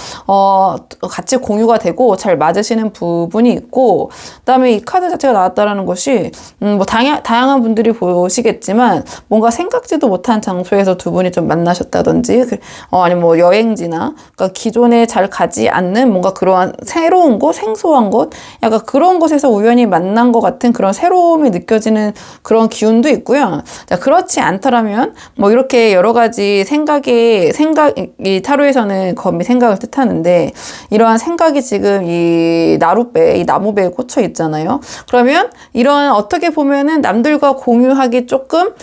같이 공유가 되고 잘 맞으시는 부분이 있고 그다음에 이 카드 자체가 나왔다라는 것이 뭐 다양한 분들이 보시겠지만 뭔가 생각지도 못한 장소에서 두 분이 좀 만나셨다든지 아니면 뭐 여행지나 그러니까 기존에 잘 가지 않는 뭔가 그러한 새로운 곳, 생소한 곳 약간 그런 곳에서 우연히 만난 것 같은 그런 새로움이 느껴지는 그런 기운도 있고요. 자, 그렇지 않더라면 뭐 이렇게 여러 가지 생각이 타로에서는 검이 생각을 뜻하는데 이러한 생각이 지금 이 나룻배, 이 나무배에 꽂혀 있잖아요. 그러면 이런 어떻게 보면은 남들과 공유하기 조금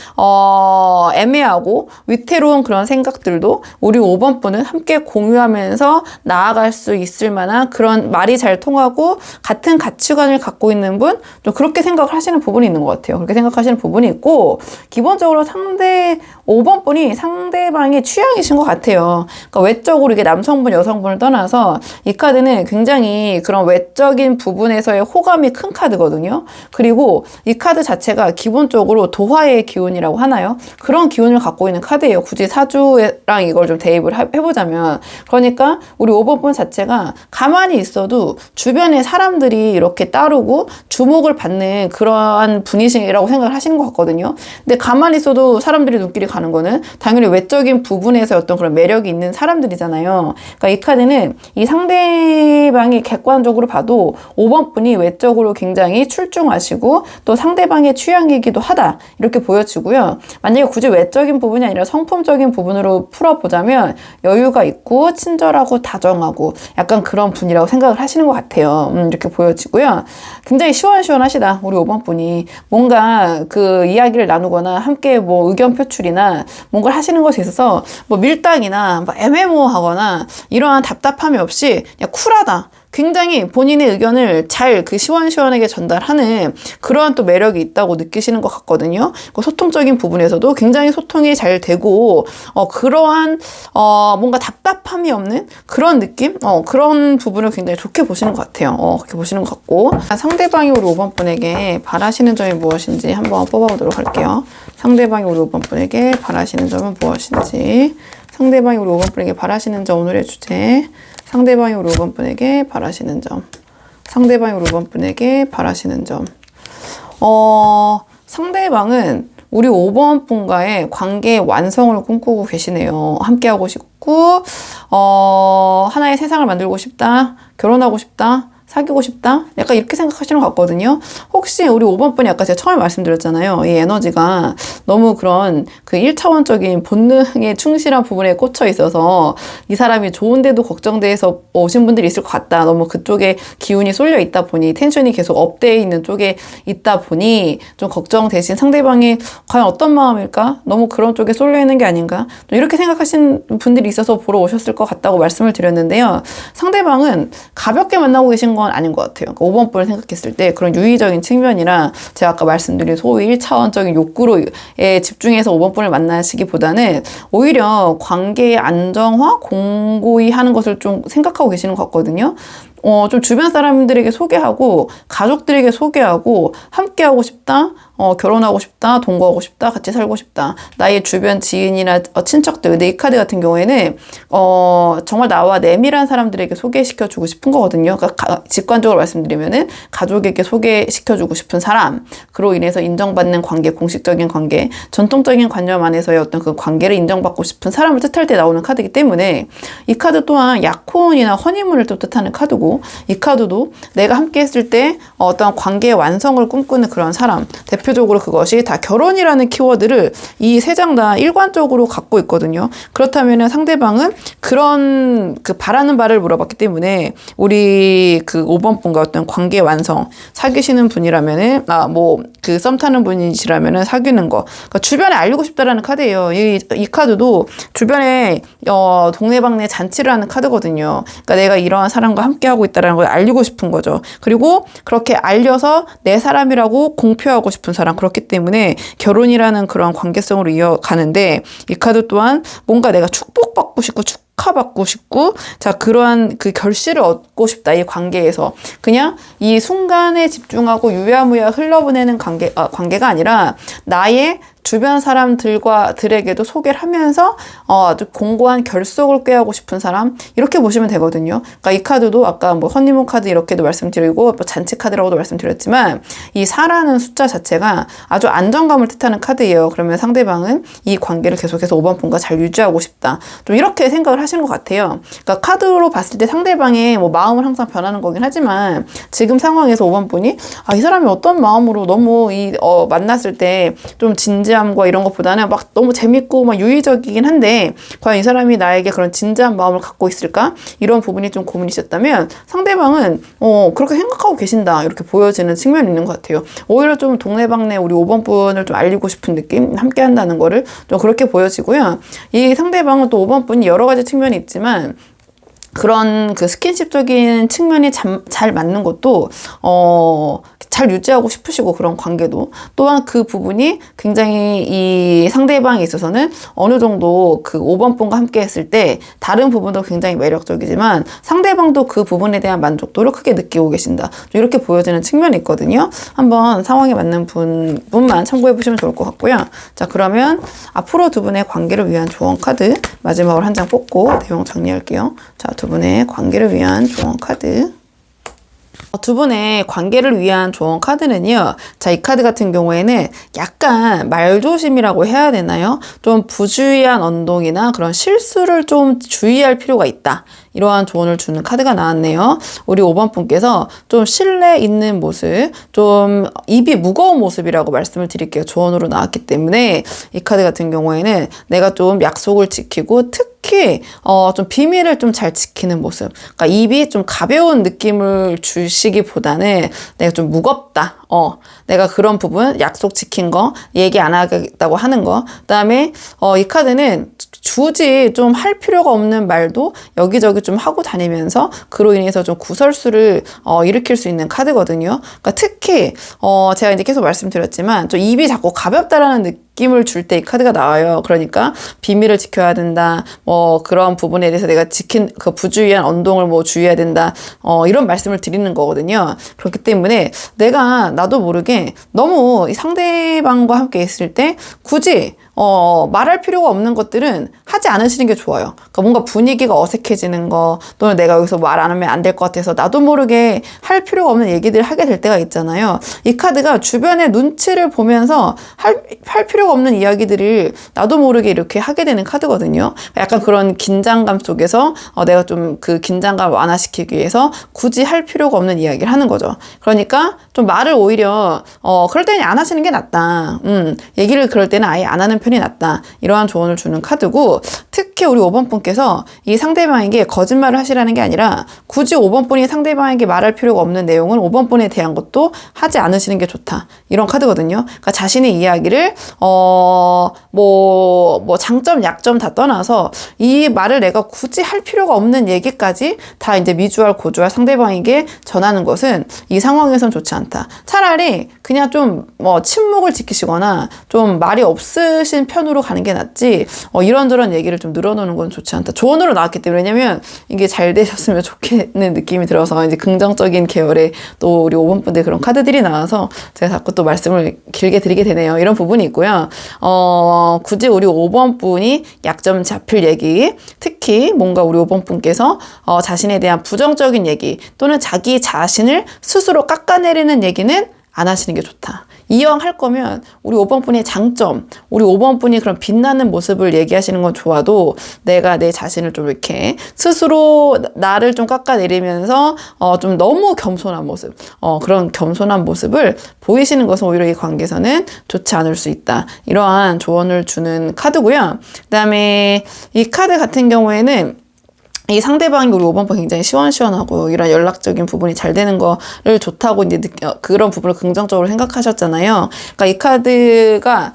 애매하고 위태로운 그런 생각들도 우리 5번 분은 함께 공유하면서 나아갈 수 있을 만한 그런 말이 잘 통하고 같은 가치관을 갖고 있는 분, 좀 그렇게 생각을 하시는 부분이 있는 것 같아요. 그렇게 생각하시는 부분이 있고 기본적으로 5번 분이 상대방의 취향이신 것 같아요. 그러니까 외적으로 이게 남성분, 여성분을 떠나서 이 카드는 굉장히 그런 외적인 부분에서의 호감이 큰 카드거든요. 그리고 이 카드 자체가 기본적으로 도화의 기운이라고 하나요? 그런 기운을 갖고 있는 카드예요. 굳이 사주랑 이걸 좀 대입을 해보자면 그러니까 우리 5번 분 자체가 가만히 있어도 주변에 사람들이 이렇게 따르고 주목을 받는 그러한 분이시라고 생각을 하시는 것 같거든요. 근데 가만히 있어도 사람들이 눈길이 가는 거는 당연히 외적인 부분에서 어떤 그런 매력이 있는 사람들이잖아요. 그러니까 이 카드는 이 상대방이 객관적으로 봐도 5번 분이 외적으로 굉장히 출중하시고 또 상대방의 취향이기도 하다 이렇게 보여지고요. 만약에 굳이 외적인 부분이 아니라 성품적인 부분으로 풀어보자면 여유가 있고 친절하고 다정하고 약간 그런 분이라고 생각을 하시는 것 같아요. 이렇게 보여지고요. 굉장히 시원시원하시다 우리 5번 분이 뭔가 그 이야기를 나누거나 함께 뭐 의견 표출이나 뭔가를 하시는 것에 있어서 뭐 밀당이나 뭐 애매모호하거나 이러한 답답함이 없이 그냥 쿨하다. 굉장히 본인의 의견을 잘 그 시원시원하게 전달하는 그러한 또 매력이 있다고 느끼시는 것 같거든요. 그 소통적인 부분에서도 굉장히 소통이 잘 되고 그러한 뭔가 답답함이 없는 그런 느낌? 그런 부분을 굉장히 좋게 보시는 것 같아요. 그렇게 보시는 것 같고 상대방이 우리 5번 분에게 바라시는 점이 무엇인지 한번 뽑아보도록 할게요. 상대방이 우리 5번 분에게 바라시는 점은 무엇인지 상대방이 우리 5번 분에게 바라시는 점 오늘의 주제 상대방이 우리 5번 분에게 바라시는 점. 상대방이 우리 5번 분에게 바라시는 점. 상대방은 우리 5번 분과의 관계의 완성을 꿈꾸고 계시네요. 함께하고 싶고, 하나의 세상을 만들고 싶다. 결혼하고 싶다. 사귀고 싶다? 약간 이렇게 생각하시는 것 같거든요. 혹시 우리 5번 분이 아까 제가 처음에 말씀드렸잖아요. 이 에너지가 너무 그런 그 1차원적인 본능에 충실한 부분에 꽂혀 있어서 이 사람이 좋은데도 걱정돼서 오신 분들이 있을 것 같다. 너무 그쪽에 기운이 쏠려 있다 보니 텐션이 계속 업되어 있는 쪽에 있다 보니 좀 걱정되신 상대방이 과연 어떤 마음일까? 너무 그런 쪽에 쏠려 있는 게 아닌가? 이렇게 생각하신 분들이 있어서 보러 오셨을 것 같다고 말씀을 드렸는데요. 상대방은 가볍게 만나고 계신 건 아닌 것 같아요. 그러니까 5번 분을 생각했을 때 그런 유의적인 측면이랑 제가 아까 말씀드린 소위 1차원적인 욕구로에 집중해서 5번 분을 만나시기보다는 오히려 관계의 안정화, 공고히 하는 것을 좀 생각하고 계시는 것 같거든요. 좀 주변 사람들에게 소개하고, 가족들에게 소개하고, 함께하고 싶다, 결혼하고 싶다, 동거하고 싶다, 같이 살고 싶다. 나의 주변 지인이나 친척들. 근데 이 카드 같은 경우에는, 정말 나와 내밀한 사람들에게 소개시켜주고 싶은 거거든요. 그러니까 직관적으로 말씀드리면은, 가족에게 소개시켜주고 싶은 사람, 그로 인해서 인정받는 관계, 공식적인 관계, 전통적인 관념 안에서의 어떤 그 관계를 인정받고 싶은 사람을 뜻할 때 나오는 카드이기 때문에, 이 카드 또한 약혼이나 허니문을 또 뜻하는 카드고, 이 카드도 내가 함께 했을 때 어떤 관계의 완성을 꿈꾸는 그런 사람, 대표적으로 그것이 다 결혼이라는 키워드를 이 세 장 다 일관적으로 갖고 있거든요. 그렇다면 상대방은 그런 그 바라는 바를 물어봤기 때문에 우리 그 5번 분과 어떤 관계 완성, 사귀시는 분이라면은 그 썸 타는 분이시라면은 사귀는 거, 그러니까 주변에 알리고 싶다라는 카드예요. 이 카드도 주변에 동네방네 잔치를 하는 카드거든요. 그러니까 내가 이러한 사람과 함께 하고 있다라는 걸 알리고 싶은 거죠. 그리고 그렇게 알려서 내 사람이라고 공표하고 싶은 사람, 그렇기 때문에 결혼이라는 그런 관계성으로 이어가는데, 이 카드 또한 뭔가 내가 축복받고 싶고 축하받고 싶고, 자, 그러한 그 결실을 얻고 싶다. 이 관계에서 그냥 이 순간에 집중하고 유야무야 흘러보내는 관계가 아니라 나의 주변 사람들에게도 소개를 하면서 아주 공고한 결속을 꾀하고 싶은 사람, 이렇게 보시면 되거든요. 그러니까 이 카드도 아까 뭐 허니문 카드 이렇게도 말씀드리고 잔치 카드라고도 말씀드렸지만, 이 4라는 숫자 자체가 아주 안정감을 뜻하는 카드예요. 그러면 상대방은 이 관계를 계속해서 5번 분과 잘 유지하고 싶다, 좀 이렇게 생각을 하시는 것 같아요. 그러니까 카드로 봤을 때 상대방의 뭐 마음을 항상 변하는 거긴 하지만, 지금 상황에서 5번 분이 이 사람이 어떤 마음으로 너무 만났을 때 좀 진지함과 이런 것보다는 막 너무 재밌고 막 유의적이긴 한데, 과연 이 사람이 나에게 그런 진지한 마음을 갖고 있을까? 이런 부분이 좀 고민이셨다면, 상대방은 그렇게 생각하고 계신다, 이렇게 보여지는 측면이 있는 것 같아요. 오히려 좀 동네방네 우리 5번 분을 좀 알리고 싶은 느낌, 함께 한다는 거를 좀 그렇게 보여지고요. 이 상대방은 또 5번 분이 여러 가지 측면이 있지만, 그런 그 스킨십적인 측면이 잘 맞는 것도 잘 유지하고 싶으시고, 그런 관계도 또한 그 부분이 굉장히 이 상대방에 있어서는 어느 정도 그 5번 분과 함께 했을 때 다른 부분도 굉장히 매력적이지만, 상대방도 그 부분에 대한 만족도를 크게 느끼고 계신다, 이렇게 보여지는 측면이 있거든요. 한번 상황에 맞는 분만 참고해 보시면 좋을 것 같고요. 자, 그러면 앞으로 두 분의 관계를 위한 조언 카드 마지막으로 한 장 뽑고 내용 정리할게요. 자, 두 분의 관계를 위한 조언 카드. 두 분의 관계를 위한 조언 카드는요. 자, 이 카드 같은 경우에는 약간 말조심이라고 해야 되나요? 좀 부주의한 언동이나 그런 실수를 좀 주의할 필요가 있다, 이러한 조언을 주는 카드가 나왔네요. 우리 5번 분께서 좀 신뢰 있는 모습, 좀 입이 무거운 모습이라고 말씀을 드릴게요. 조언으로 나왔기 때문에 이 카드 같은 경우에는 내가 좀 약속을 지키고, 특히 좀 비밀을 좀 잘 지키는 모습, 그러니까 입이 좀 가벼운 느낌을 주시기보다는 내가 좀 무겁다, 내가 그런 부분, 약속 지킨 거, 얘기 안 하겠다고 하는 거, 그다음에 이 카드는 굳이 좀 할 필요가 없는 말도 여기저기 좀 하고 다니면서 그로 인해서 좀 구설수를 일으킬 수 있는 카드거든요. 그러니까 특히 제가 이제 계속 말씀드렸지만, 좀 입이 자꾸 가볍다라는 느낌을 줄 때 이 카드가 나와요. 그러니까 비밀을 지켜야 된다, 그런 부분에 대해서 내가 지킨 그 부주의한 언동을 주의해야 된다, 이런 말씀을 드리는 거거든요. 그렇기 때문에 내가 나도 모르게 너무 이 상대방과 함께 있을 때 굳이 말할 필요가 없는 것들은 하지 않으시는 게 좋아요. 그러니까 뭔가 분위기가 어색해지는 거, 또는 내가 여기서 말 안 하면 안 될 것 같아서 나도 모르게 할 필요가 없는 얘기들을 하게 될 때가 있잖아요. 이 카드가 주변의 눈치를 보면서 할 필요가 없는 이야기들을 나도 모르게 이렇게 하게 되는 카드거든요. 약간 그런 긴장감 속에서 내가 좀 그 긴장감을 완화시키기 위해서 굳이 할 필요가 없는 이야기를 하는 거죠. 그러니까 좀 말을 오히려 그럴 때는 안 하시는 게 낫다. 얘기를 그럴 때는 아예 안 하는 편이 낫다. 이러한 조언을 주는 카드고, 특히 우리 5번 분께서 이 상대방에게 거짓말을 하시라는 게 아니라, 굳이 5번 분이 상대방에게 말할 필요가 없는 내용은 5번 분에 대한 것도 하지 않으시는 게 좋다, 이런 카드거든요. 그러니까 자신의 이야기를 장점 약점 다 떠나서 이 말을 내가 굳이 할 필요가 없는 얘기까지 다 이제 미주알 고주알 상대방에게 전하는 것은 이 상황에선 좋지 않다. 차라리 그냥 좀 침묵을 지키시거나 좀 말이 없으실 나으신 편으로 가는 게 낫지 이런저런 얘기를 좀 늘어놓는 건 좋지 않다. 조언으로 나왔기 때문에. 왜냐면 이게 잘 되셨으면 좋겠는 느낌이 들어서 이제 긍정적인 계열의 또 우리 5번 분들 그런 카드들이 나와서 제가 자꾸 또 말씀을 길게 드리게 되네요. 이런 부분이 있고요. 굳이 우리 5번 분이 약점 잡힐 얘기, 특히 뭔가 우리 5번 분께서 자신에 대한 부정적인 얘기 또는 자기 자신을 스스로 깎아내리는 얘기는 안 하시는 게 좋다. 이왕 할 거면 우리 5번 분의 장점, 우리 5번 분이 그런 빛나는 모습을 얘기하시는 건 좋아도 내가 내 자신을 좀 이렇게 스스로 나를 좀 깎아내리면서 좀 너무 겸손한 모습, 그런 겸손한 모습을 보이시는 것은 오히려 이 관계에서는 좋지 않을 수 있다. 이러한 조언을 주는 카드고요. 그다음에 이 카드 같은 경우에는 이 상대방이 우리 5번 분 굉장히 시원시원하고 이런 연락적인 부분이 잘 되는 거를 좋다고 이제 그런 부분을 긍정적으로 생각하셨잖아요. 그러니까 이 카드가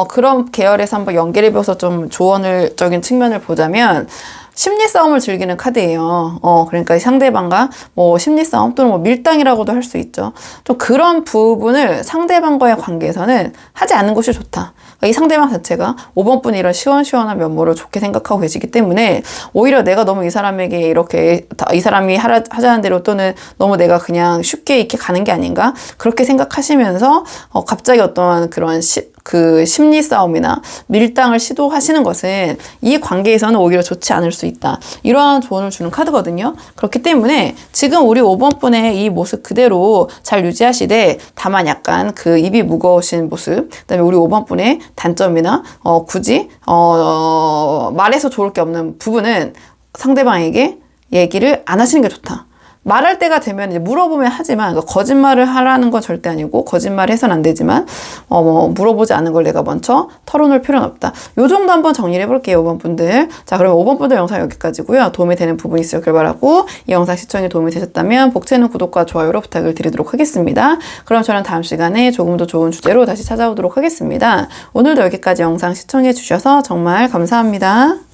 그런 계열에서 한번 연결해봐서 좀 조언을적인 측면을 보자면 심리 싸움을 즐기는 카드예요. 그러니까 상대방과 뭐 심리 싸움 또는 뭐 밀당이라고도 할 수 있죠. 좀 그런 부분을 상대방과의 관계에서는 하지 않는 것이 좋다. 그러니까 이 상대방 자체가 5번 분이 이런 시원시원한 면모를 좋게 생각하고 계시기 때문에 오히려 내가 너무 이 사람에게 이렇게 이 사람이 하자는 대로 또는 너무 내가 그냥 쉽게 이렇게 가는 게 아닌가 그렇게 생각하시면서 갑자기 어떤 그런 그 심리 싸움이나 밀당을 시도하시는 것은 이 관계에서는 오히려 좋지 않을 수 있다. 이러한 조언을 주는 카드거든요. 그렇기 때문에 지금 우리 5번 분의 이 모습 그대로 잘 유지하시되 다만 약간 그 입이 무거우신 모습, 그다음에 우리 5번 분의 단점이나 굳이 말해서 좋을 게 없는 부분은 상대방에게 얘기를 안 하시는 게 좋다. 말할 때가 되면 이제 물어보면 하지만 그러니까 거짓말을 하라는 건 절대 아니고 거짓말을 해서는 안 되지만 물어보지 않은 걸 내가 먼저 털어놓을 필요는 없다. 요 정도 한번 정리를 해볼게요. 5번 분들. 자, 그럼 5번 분들 영상 여기까지고요. 도움이 되는 부분이 있었길 바라고 이 영상 시청에 도움이 되셨다면 복채는 구독과 좋아요로 부탁을 드리도록 하겠습니다. 그럼 저는 다음 시간에 조금 더 좋은 주제로 다시 찾아오도록 하겠습니다. 오늘도 여기까지 영상 시청해 주셔서 정말 감사합니다.